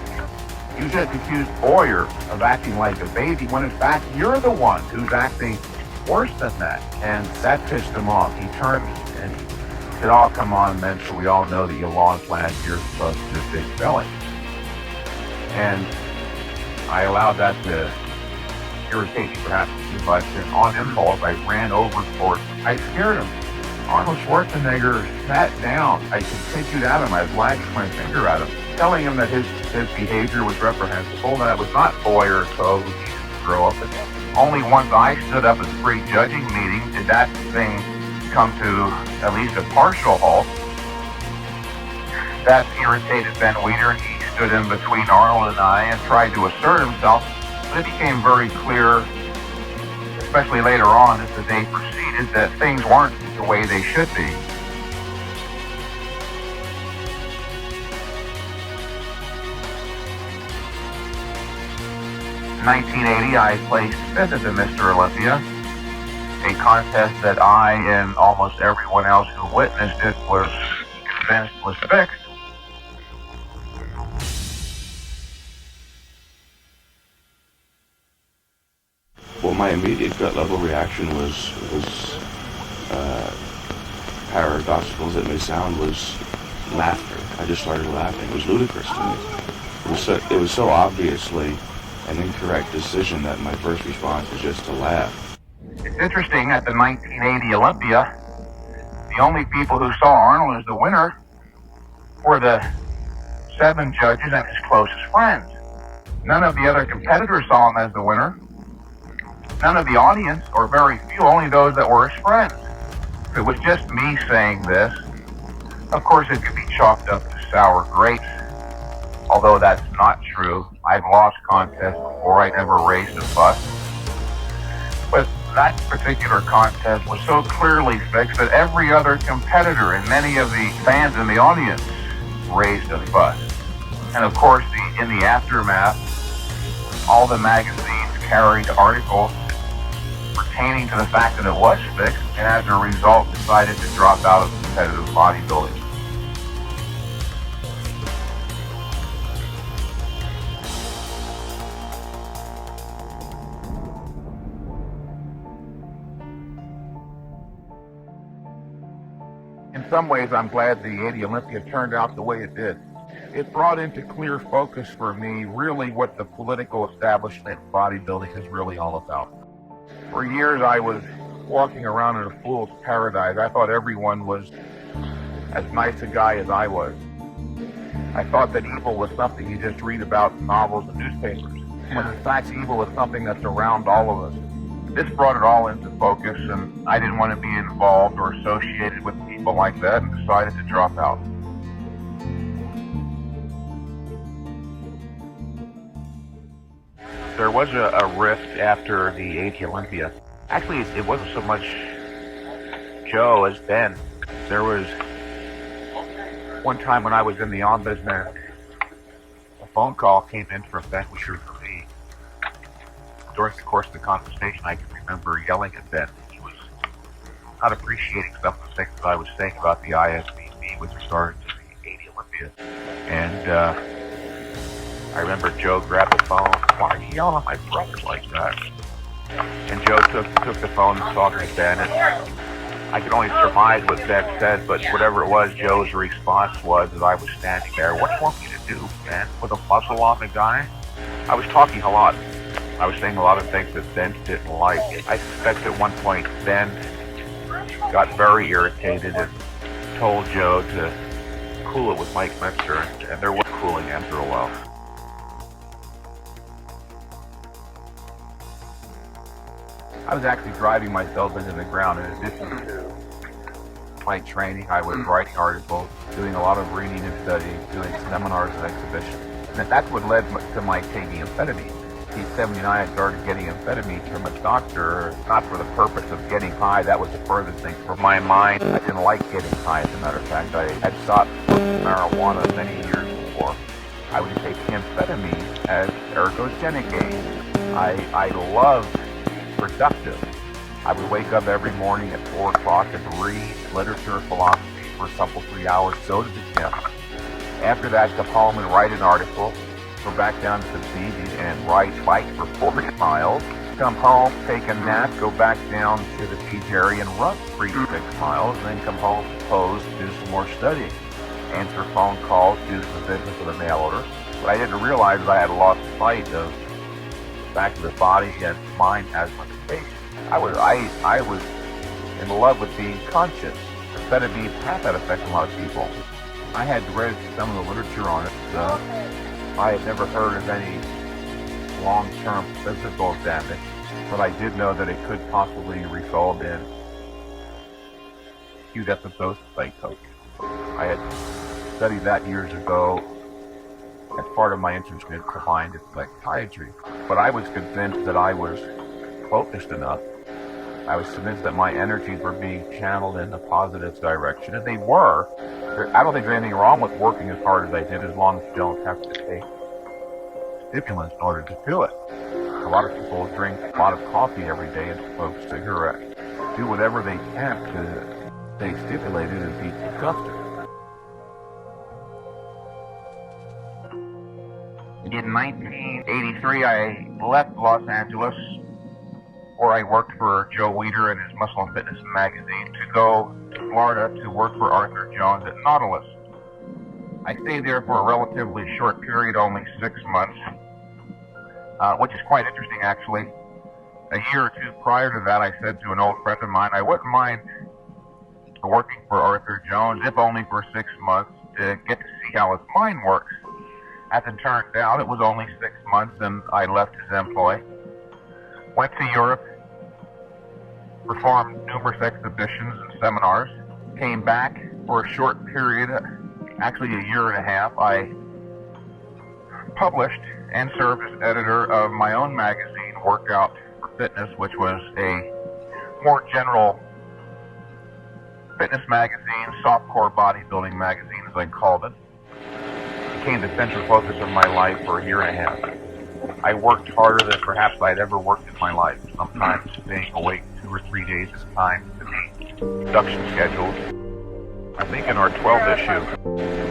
You just accused Boyer of acting like a baby when in fact you're the one who's acting worse than that." And that pissed him off. He turned and he said, "Oh, come on, Mentzer, we all know that you lost last year supposed to a big belly." And I allowed that to irritate me perhaps too much, and on impulse I ran over towards him. I scared him. Arnold Schwarzenegger sat down. I continued at him. I wagged my finger at him, telling him that his behavior was reprehensible, and that it was not Boyer Coe who needed to grow up again. Only once I stood up at the pre-judging meeting did that thing come to at least a partial halt. That irritated Ben Weiner, and he stood in between Arnold and I and tried to assert himself. But it became very clear, especially later on as the day proceeded, that things weren't the way they should be. In 1980, I placed fifth at the Mr. Olympia, a contest that I and almost everyone else who witnessed it was convinced was fixed. Well, my immediate gut level reaction was paradoxical as it may sound, was laughter. I just started laughing. It was ludicrous to me. It was so obviously an incorrect decision that my first response was just to laugh. It's interesting, at the 1980 Olympia, the only people who saw Arnold as the winner were the 7 judges and his closest friends. None of the other competitors saw him as the winner. None of the audience, or very few, only those that were his friends. If it was just me saying this, of course it could be chalked up to sour grapes. Although that's not true. I've lost contests before. I never raised a fuss. But that particular contest was so clearly fixed that every other competitor and many of the fans in the audience raised a fuss. And of course, in the aftermath, all the magazines carried articles pertaining to the fact that it was fixed, and as a result decided to drop out of competitive bodybuilding. In some ways, I'm glad the 80 Olympia turned out the way it did. It brought into clear focus for me really what the political establishment of bodybuilding is really all about. For years, I was walking around in a fool's paradise. I thought everyone was as nice a guy as I was. I thought that evil was something you just read about in novels and newspapers, when in fact evil is something that's around all of us. This brought it all into focus, and I didn't want to be involved or associated with people like that, and decided to drop out. There was a rift after the 80 Olympia. Actually, it wasn't so much Joe as Ben. There was one time when I was in the ombudsman, a phone call came in from Ben Weiner for me. During the course of the conversation, I can remember yelling at Ben. He was not appreciating some of the things that I was saying about the ISBB with regard to the 80 Olympia. And I remember Joe grabbed the phone. "Why are you yelling at my brothers like that?" And Joe took the phone and talked to Ben, and I could only surmise what Ben said, but whatever it was, Joe's response was, as I was standing there, "What do you want me to do, Ben? Put a muzzle on the guy?" I was talking a lot. I was saying a lot of things that Ben didn't like. I suspect at one point Ben got very irritated and told Joe to cool it with Mike Mentzer, and there was cooling after a while. I was actually driving myself into the ground. In addition to my training, I was writing articles, doing a lot of reading and studying, doing seminars and exhibitions. And that's what led to my taking amphetamine. In 1979, I started getting amphetamine from a doctor, not for the purpose of getting high. That was the furthest thing from my mind. I didn't like getting high, as a matter of fact. I had sought marijuana many years before. I would take amphetamine as ergogenic aid. I loved productive. I would wake up every morning at 4 o'clock and read literature, philosophy for a couple, 3 hours, go to the gym. After that, come home and write an article, go back down to the beach and bike for 40 miles, come home, take a nap, go back down to the beach area and run 3 to 6 miles, and then come home, pose, do some more studying, answer phone calls, do some business with a mail order. But I didn't realize that I had lost sight of the fact that the body and mind has limitations. I was in love with being conscious. Amphetamines have that effect on a lot of people. I had read some of the literature on it. I had never heard of any long-term physical damage, but I did know that it could possibly result in acute episodes of psychosis. I had studied that years ago as part of my interest behind psychiatry, but I was convinced that I was focused enough. I was convinced that my energies were being channeled in a positive direction, and they were. I don't think there's anything wrong with working as hard as I did, as long as you don't have to take stimulants in order to do it. A lot of people drink a lot of coffee every day and smoke cigarettes. Do whatever they can to stay stimulated and be productive. In 1983, I left Los Angeles, where I worked for Joe Weider and his Muscle and Fitness magazine, to go to Florida to work for Arthur Jones at Nautilus. I stayed there for a relatively short period, only 6 months, which is quite interesting, actually. A year or two prior to that, I said to an old friend of mine, I wouldn't mind working for Arthur Jones, if only for 6 months, to get to see how his mind works. As it turned out, it was only 6 months, and I left his employ. Went to Europe, performed numerous exhibitions and seminars, came back for a short period, actually a year and a half. I published and served as editor of my own magazine, Workout for Fitness, which was a more general fitness magazine, softcore bodybuilding magazine, as I called it. It became the central focus of my life for a year and a half. I worked harder than perhaps I'd ever worked in my life, sometimes staying awake 2 or 3 days at a time to meet production schedules. I think in our 12th issue,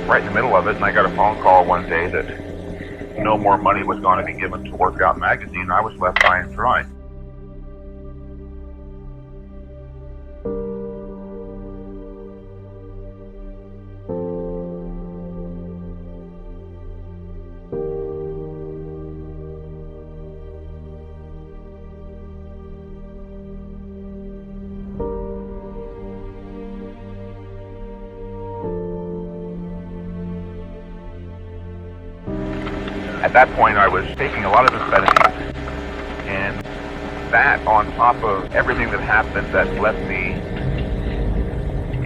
right in the middle of it, and I got a phone call one day that no more money was going to be given to Workout magazine. I was left high and dry. At that point, I was taking a lot of amphetamines, and that, on top of everything that happened that left me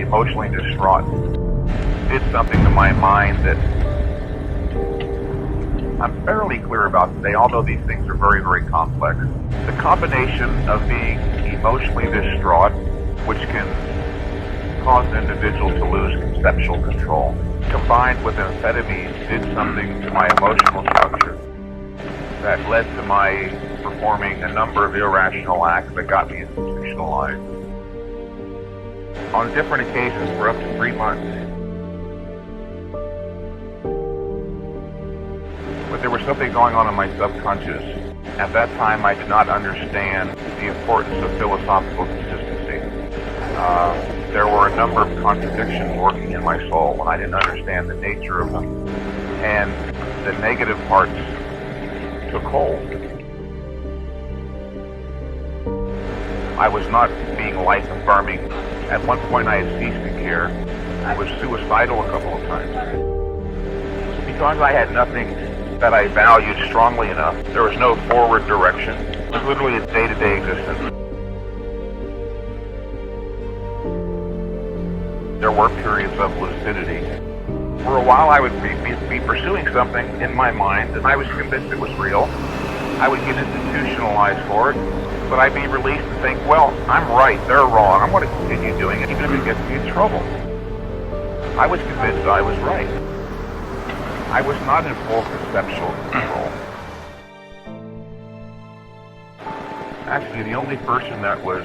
emotionally distraught, did something to my mind that I'm fairly clear about today, although these things are very, very complex. The combination of being emotionally distraught, which can cause an individual to lose conceptual control, combined with amphetamines, did something to my emotional structure that led to my performing a number of irrational acts that got me institutionalized. On different occasions for up to 3 months. But there was something going on in my subconscious. At that time, I did not understand the importance of philosophical consistency. There were a number of contradictions working in my soul, and I didn't understand the nature of them. And the negative parts took hold. I was not being life-affirming. At one point, I had ceased to care. I was suicidal a couple of times. Because I had nothing that I valued strongly enough, there was no forward direction. It was literally a day-to-day existence. There were periods of lucidity. For a while, I would be pursuing something in my mind, and I was convinced it was real. I would get institutionalized for it, but I'd be released and think, well, I'm right, they're wrong. I'm going to continue doing it, even if it gets me in trouble. I was convinced I was right. I was not in full conceptual control. Actually, the only person that was,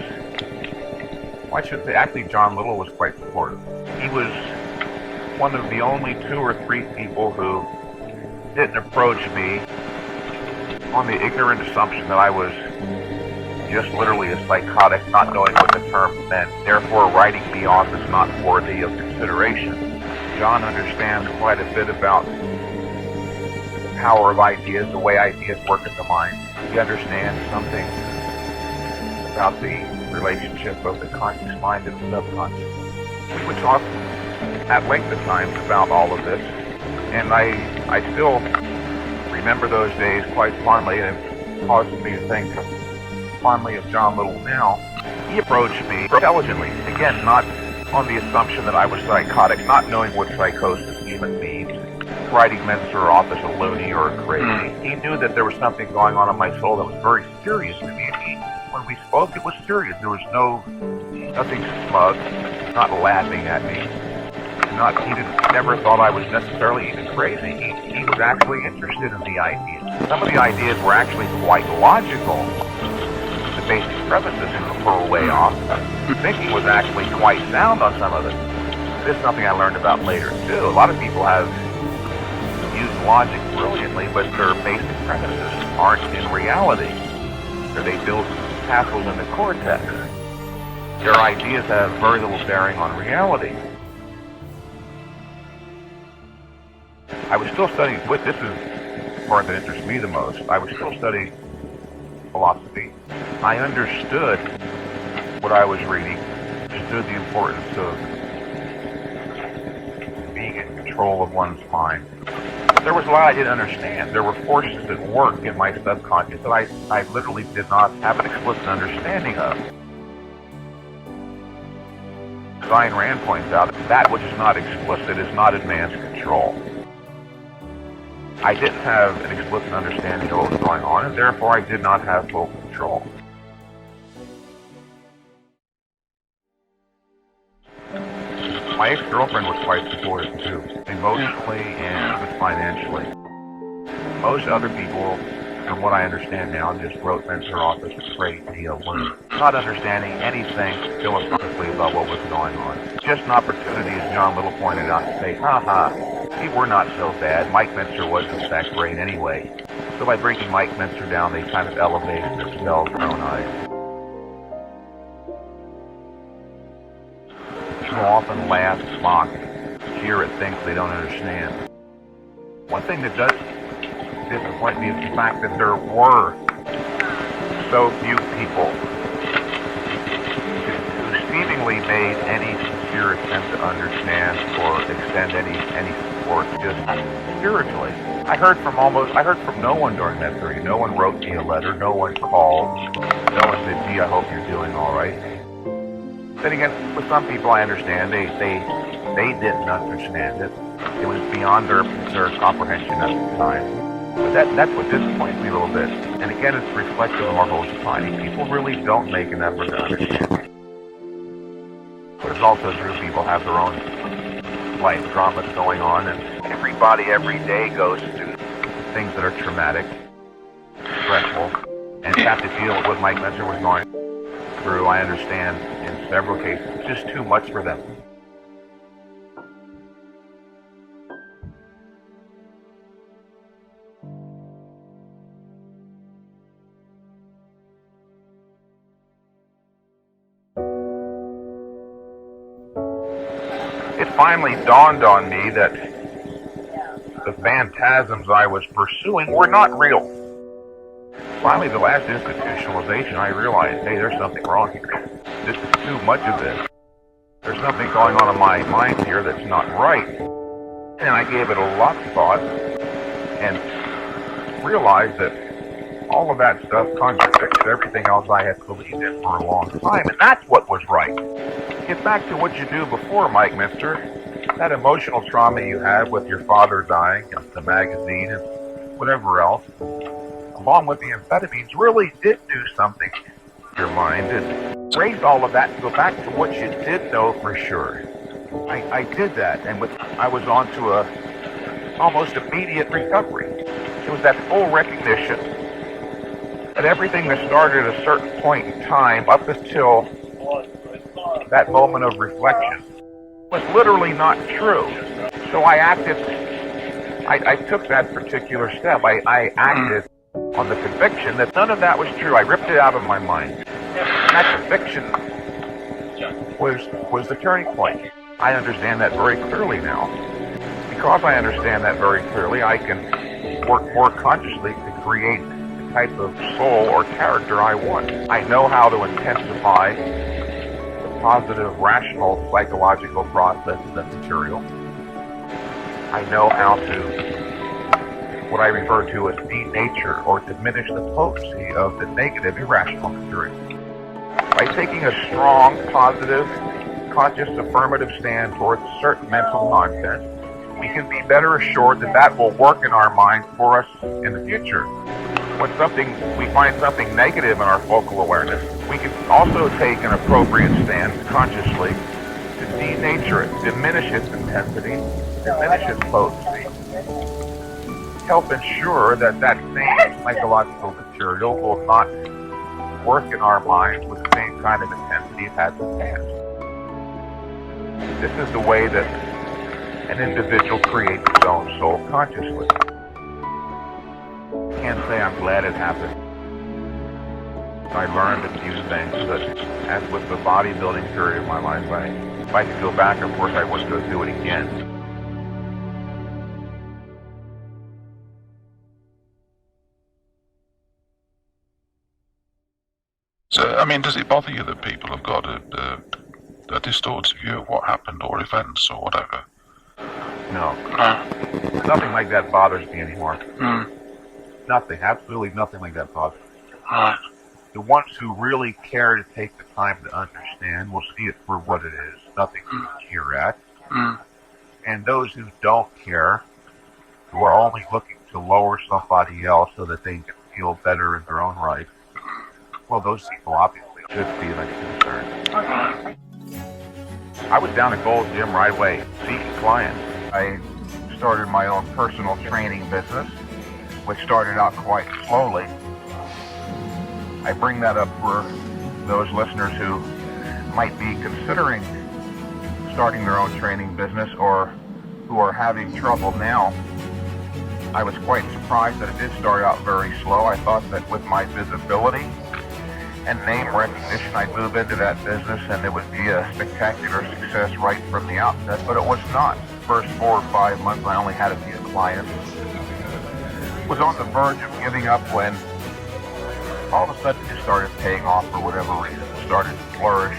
well, I should say, actually John Little was quite supportive. He was one of the only 2 or 3 people who didn't approach me on the ignorant assumption that I was just literally a psychotic, not knowing what the term meant, therefore writing me off as not worthy of consideration. John understands quite a bit about the power of ideas, the way ideas work in the mind. He understands something about the relationship of the conscious mind and the subconscious. We would talk at length at times about all of this, and I still remember those days quite fondly, and it causes me to think fondly of John Little now. He approached me intelligently, again, not on the assumption that I was psychotic, not knowing what psychosis even means, writing Mentzer off as a loony or a crazy. He knew that there was something going on in my soul that was very serious to me. When we spoke, it was serious. There was nothing smug, not laughing at me. He never thought I was necessarily even crazy. He was actually interested in the ideas. Some of the ideas were actually quite logical. The basic premises were way off. Thinking was actually quite sound on some of it. This is something I learned about later, too. A lot of people have used logic brilliantly, but their basic premises aren't in reality. Or they build castles in the cortex. Their ideas have very little bearing on reality. I was still studying, this is the part that interests me the most, I was still studying philosophy. I understood what I was reading, understood the importance of being in control of one's mind. But there was a lot I didn't understand. There were forces at work in my subconscious that I literally did not have an explicit understanding of. As Ayn Rand points out, that which is not explicit is not in man's control. I didn't have an explicit understanding of what was going on, and therefore I did not have full control. My ex-girlfriend was quite supportive too, emotionally and financially. Most other people, from what I understand now, just wrote Mentzer off as a great deal, not understanding anything philosophically about what was going on. Just an opportunity, as John Little pointed out, to say, we were not so bad. Mike Mentzer wasn't that great anyway. So by breaking Mike Mentzer down, they kind of elevated themselves in their own eyes. People often laugh, mock, jeer at things they don't understand. One thing that does disappoint me is the fact that there were so few people who seemingly made any sincere attempt to understand or extend any support just spiritually. I heard from no one during that period. No one wrote me a letter, no one called, no one said, gee, I hope you're doing all right. Then again, with some people I understand, they didn't understand it. It was beyond their comprehension at the time. But that's what disappoints me a little bit. And again, it's reflective of our whole society. People really don't make an effort to understand. But it's also true people have their own life dramas going on, and everybody every day goes through things that are traumatic, stressful, and have to deal with what Mike Mentzer was going through. I understand in several cases, it's just too much for them. It finally dawned on me that the phantasms I was pursuing were not real. Finally, the last institutionalization, I realized, hey, there's something wrong here. This is too much of this. There's something going on in my mind here that's not right. And I gave it a lot of thought and realized that all of that stuff contradicts everything else I had believed in for a long time, and that's what was right. Get back to what you do before, Mike Mentzer. That emotional trauma you had with your father dying, and the magazine, and whatever else, along with the amphetamines, really did do something to your mind, and raised all of that and go back to what you did know for sure. I did that, and I was onto a almost immediate recovery. It was that full recognition that everything that started at a certain point in time up until that moment of reflection was literally not true. So I acted, I took that particular step. I acted on the conviction that none of that was true. I ripped it out of my mind. And that conviction was the turning point. I understand that very clearly now. Because I understand that very clearly, I can work more consciously to create the type of soul or character I want. I know how to intensify the positive, rational, psychological process of the material. I know how to, what I refer to as denature or diminish the potency of the negative, irrational material. By taking a strong, positive, conscious, affirmative stand towards certain mental content, we can be better assured that that will work in our mind for us in the future. When we find something negative in our focal awareness, we can also take an appropriate stand consciously to denature it, diminish its intensity, diminish its potency, help ensure that that same psychological material will not work in our mind with the same kind of intensity it has in the past. This is the way that an individual creates his own soul consciously. I can't say I'm glad it happened. I learned a few things that, as with the bodybuilding period of my life, if I could go back, of course, I wouldn't go do it again. So, I mean, does it bother you that people have got a distorted view of what happened or events or whatever? No. Nothing like that bothers me anymore. Nothing, absolutely nothing like that bothers me. Right. The ones who really care to take the time to understand will see it for what it is, nothing to cheer at. And those who don't care, who are only looking to lower somebody else so that they can feel better in their own right, well, those people obviously should be concerned. I was down at Gold's Gym right away, seeking clients. I started my own personal training business, which started out quite slowly. I bring that up for those listeners who might be considering starting their own training business or who are having trouble now. I was quite surprised that it did start out very slow. I thought that with my visibility and name recognition, I'd move into that business and it would be a spectacular success right from the outset, but it was not. First 4 or 5 months, I only had a few clients. Was on the verge of giving up when all of a sudden it started paying off for whatever reason. It started to flourish.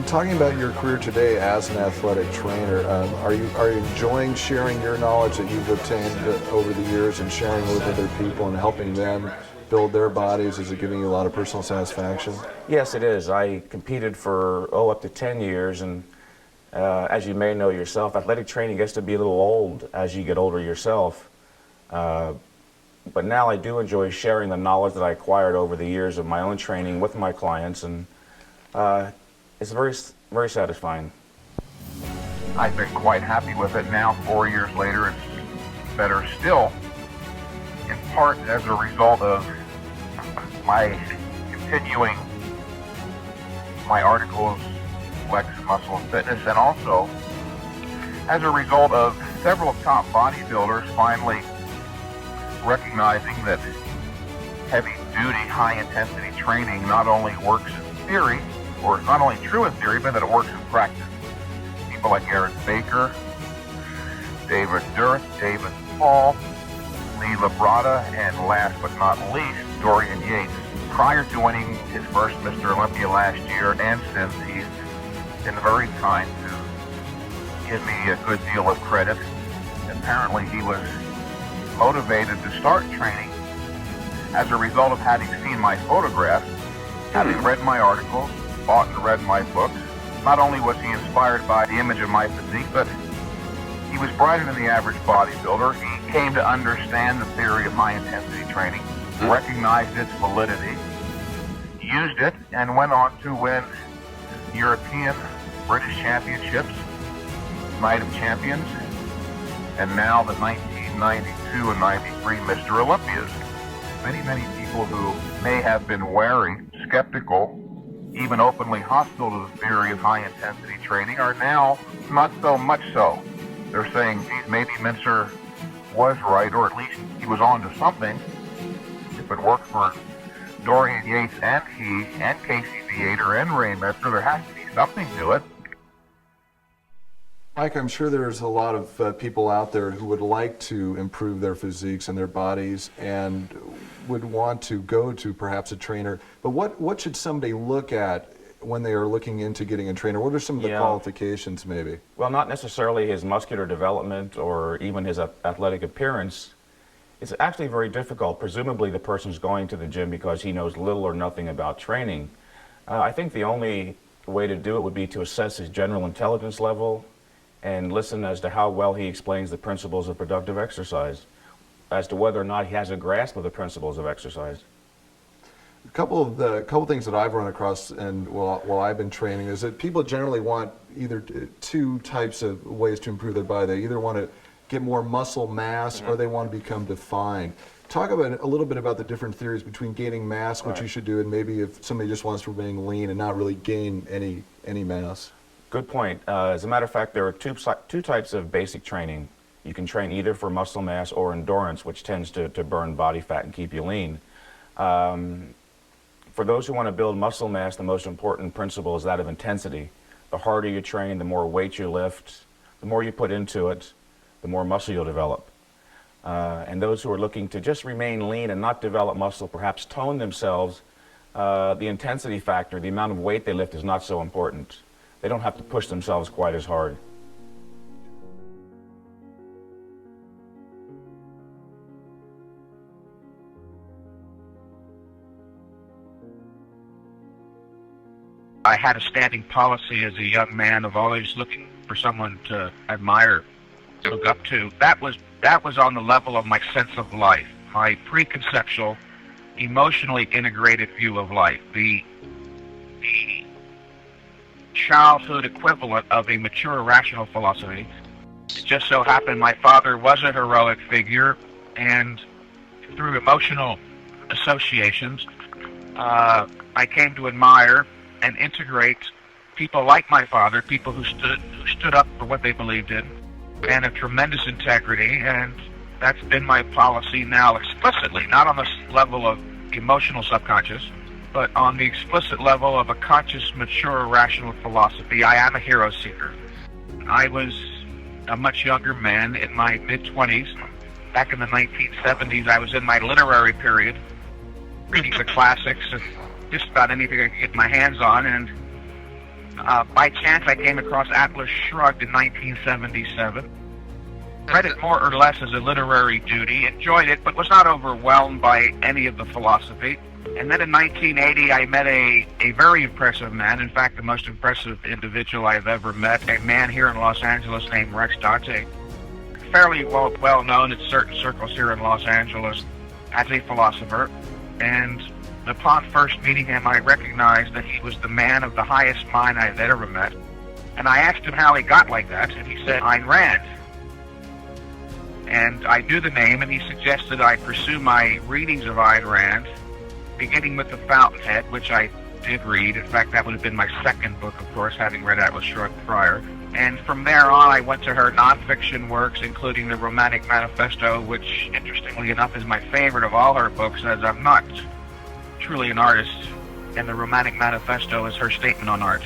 Talking about your career today as an athletic trainer, are you enjoying sharing your knowledge that you've obtained over the years and sharing with other people and helping them build their bodies? Is it giving you a lot of personal satisfaction? Yes, it is. I competed for, up to 10 years, and as you may know yourself, athletic training gets to be a little old as you get older yourself. But now I do enjoy sharing the knowledge that I acquired over the years of my own training with my clients, and it's very, very satisfying. I've been quite happy with it now. 4 years later, it's better still, in part as a result of my continuing my articles, Flex, Muscle, and Fitness, and also as a result of several top bodybuilders finally recognizing that heavy-duty, high-intensity training not only works in theory, or not only true in theory, but that it works in practice. People like Eric Baker, David Durst, David Paul, Lee Labrada, and last but not least, Dorian Yates. Prior to winning his first Mr. Olympia last year, and since, he's been very kind to give me a good deal of credit. Apparently he was motivated to start training as a result of having seen my photographs, having read my articles, bought and read my books. Not only was he inspired by the image of my physique, but he was brighter than the average bodybuilder. He came to understand the theory of high-intensity training, recognized its validity, used it, and went on to win European, British championships, Night of Champions, and now the 1992 and 93 Mr. Olympias. Many people who may have been wary, skeptical, even openly hostile to the theory of high-intensity training are now not so much so. They're saying, geez, maybe Mentzer was right, or at least he was on to something. If it worked for Dorian Yates and he and Casey Theater and Ray Mentzer, there has to be something to it. Mike, I'm sure there's a lot of people out there who would like to improve their physiques and their bodies and would want to go to perhaps a trainer. But what should somebody look at when they are looking into getting a trainer? What are some of the qualifications maybe? Well, not necessarily his muscular development or even his athletic appearance. It's actually very difficult. Presumably the person's going to the gym because he knows little or nothing about training. I think the only way to do it would be to assess his general intelligence level and listen as to how well he explains the principles of productive exercise, as to whether or not he has a grasp of the principles of exercise. A couple things that I've run across, and while I've been training, is that people generally want either two types of ways to improve their body. They either want to get more muscle mass, or they want to become defined. Talk about a little bit about the different theories between gaining mass, which you should do, and maybe if somebody just wants to remain lean and not really gain any mass. Good point. As a matter of fact, there are two types of basic training. You can train either for muscle mass or endurance, which tends to burn body fat and keep you lean. For those who want to build muscle mass, the most important principle is that of intensity. The harder you train, the more weight you lift, the more you put into it, the more muscle you'll develop. And those who are looking to just remain lean and not develop muscle, perhaps tone themselves, the intensity factor, the amount of weight they lift is not so important. They don't have to push themselves quite as hard. I had a standing policy as a young man of always looking for someone to admire, to look up to. That was on the level of my sense of life, my preconceptual, emotionally integrated view of life, the childhood equivalent of a mature rational philosophy. It just so happened my father was a heroic figure, and through emotional associations, I came to admire and integrate people like my father, people who stood up for what they believed in, and of tremendous integrity. And that's been my policy now explicitly, not on the level of emotional subconscious, but on the explicit level of a conscious, mature, rational philosophy. I am a hero seeker. I was a much younger man in my mid-20s. Back in the 1970s, I was in my literary period, reading the classics and just about anything I could get my hands on. And by chance, I came across Atlas Shrugged in 1977. Read it more or less as a literary duty, enjoyed it, but was not overwhelmed by any of the philosophy. And then in 1980, I met a very impressive man, in fact, the most impressive individual I've ever met, a man here in Los Angeles named Rex Dante, fairly well known in certain circles here in Los Angeles as a philosopher. And upon first meeting him, I recognized that he was the man of the highest mind I've ever met. And I asked him how he got like that, and he said, Ayn Rand. And I knew the name, and he suggested I pursue my readings of Ayn Rand, beginning with The Fountainhead, which I did read. In fact, that would have been my second book, of course, having read Atlas Shrugged prior. And from there on, I went to her nonfiction works, including The Romantic Manifesto, which, interestingly enough, is my favorite of all her books, as I'm not truly an artist, and The Romantic Manifesto is her statement on art.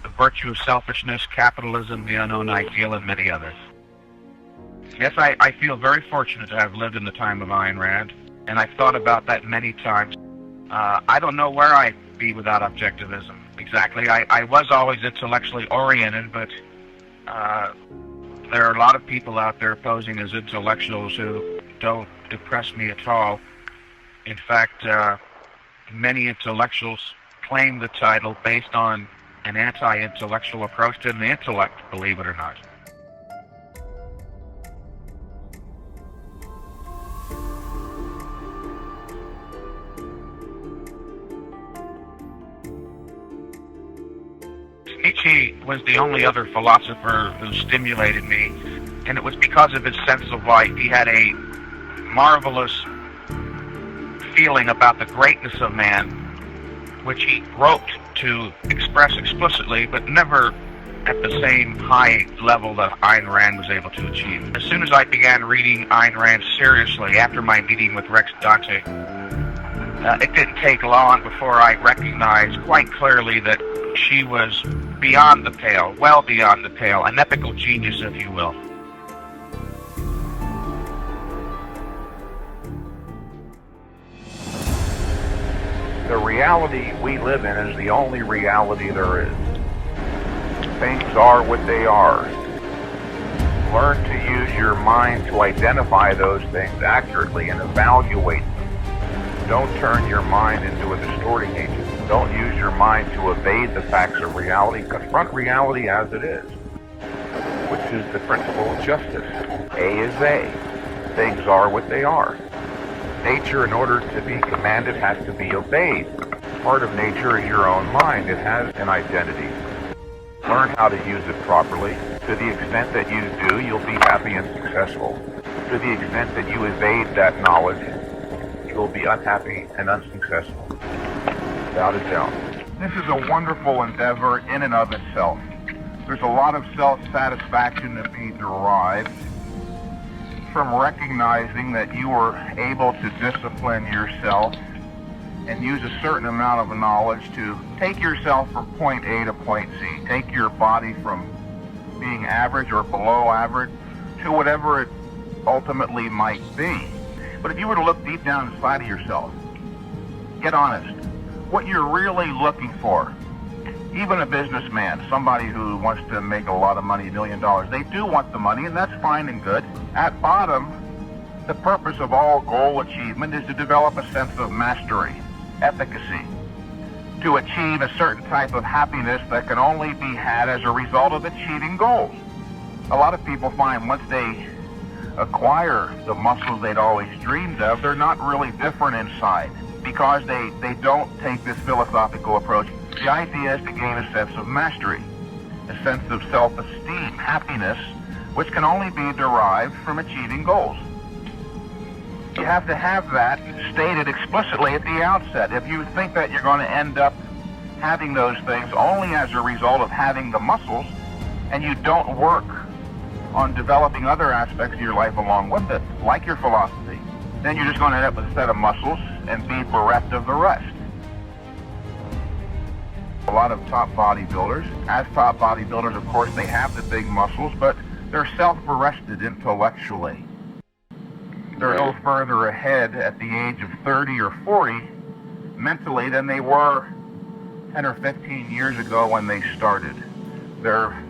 The virtue of selfishness, capitalism, the unknown ideal, and many others. Yes, I feel very fortunate to have lived in the time of Ayn Rand, and I've thought about that many times. I don't know where I'd be without objectivism, exactly. I was always intellectually oriented, but there are a lot of people out there posing as intellectuals who don't impress me at all. In fact, many intellectuals claim the title based on an anti-intellectual approach to the intellect, believe it or not. Nietzsche was the only other philosopher who stimulated me and it was because of his sense of life. He had a marvelous feeling about the greatness of man, which he groped to express explicitly, but never at the same high level that Ayn Rand was able to achieve. As soon as I began reading Ayn Rand seriously after my meeting with Rex Dante, it didn't take long before I recognized quite clearly that she was beyond the pale, well beyond the pale, an epical genius, if you will. The reality we live in is the only reality there is. Things are what they are. Learn to use your mind to identify those things accurately and evaluate them. Don't turn your mind into a distorting agent. Don't use your mind to evade the facts of reality. Confront reality as it is, which is the principle of justice. A is A. Things are what they are. Nature, in order to be commanded, has to be obeyed. Part of nature is your own mind. It has an identity. Learn how to use it properly. To the extent that you do, you'll be happy and successful. To the extent that you evade that knowledge, you'll be unhappy and unsuccessful. Without a doubt. This is a wonderful endeavor in and of itself. There's a lot of self-satisfaction to be derived from recognizing that you are able to discipline yourself and use a certain amount of knowledge to take yourself from point A to point C. Take your body from being average or below average to whatever it ultimately might be. But if you were to look deep down inside of yourself, get honest, what you're really looking for, even a businessman, somebody who wants to make a lot of money, $1 million, they do want the money, and that's fine and good. At bottom, the purpose of all goal achievement is to develop a sense of mastery, efficacy, to achieve a certain type of happiness that can only be had as a result of achieving goals. A lot of people find once they acquire the muscles they'd always dreamed of, they're not really different inside because they don't take this philosophical approach. The idea is to gain a sense of mastery, a sense of self-esteem, happiness, which can only be derived from achieving goals. You have to have that stated explicitly at the outset. If you think that you're going to end up having those things only as a result of having the muscles, and you don't work on developing other aspects of your life along with it, like your philosophy, then you're just going to end up with a set of muscles and be bereft of the rest. A lot of top bodybuilders, as top bodybuilders, of course, they have the big muscles, but they're self-arrested intellectually. They're no further ahead at the age of 30 or 40 mentally than they were 10 or 15 years ago when they started. They're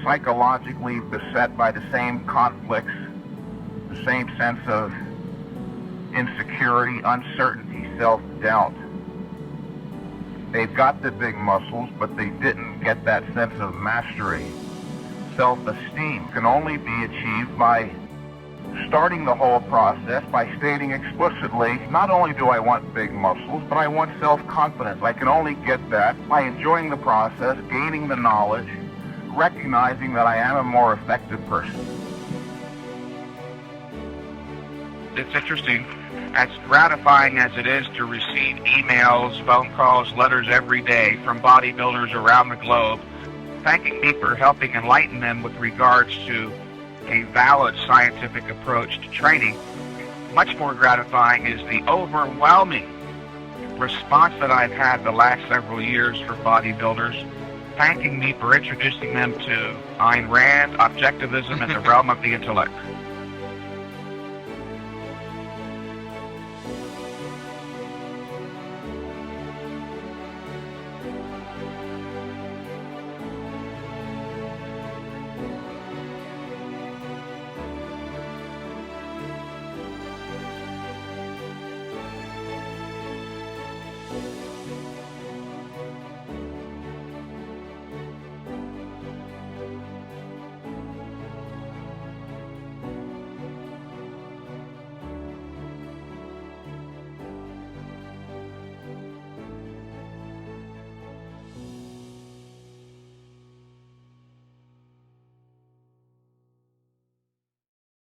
psychologically beset by the same conflicts, the same sense of insecurity, uncertainty, self-doubt. They've got the big muscles, but they didn't get that sense of mastery. Self-esteem can only be achieved by starting the whole process by stating explicitly, not only do I want big muscles, but I want self-confidence. I can only get that by enjoying the process, gaining the knowledge, recognizing that I am a more effective person. It's interesting, as gratifying as it is to receive emails, phone calls, letters every day from bodybuilders around the globe, thanking me for helping enlighten them with regards to a valid scientific approach to training. Much more gratifying is the overwhelming response that I've had the last several years for bodybuilders, thanking me for introducing them to Ayn Rand, objectivism, and the realm of the intellect.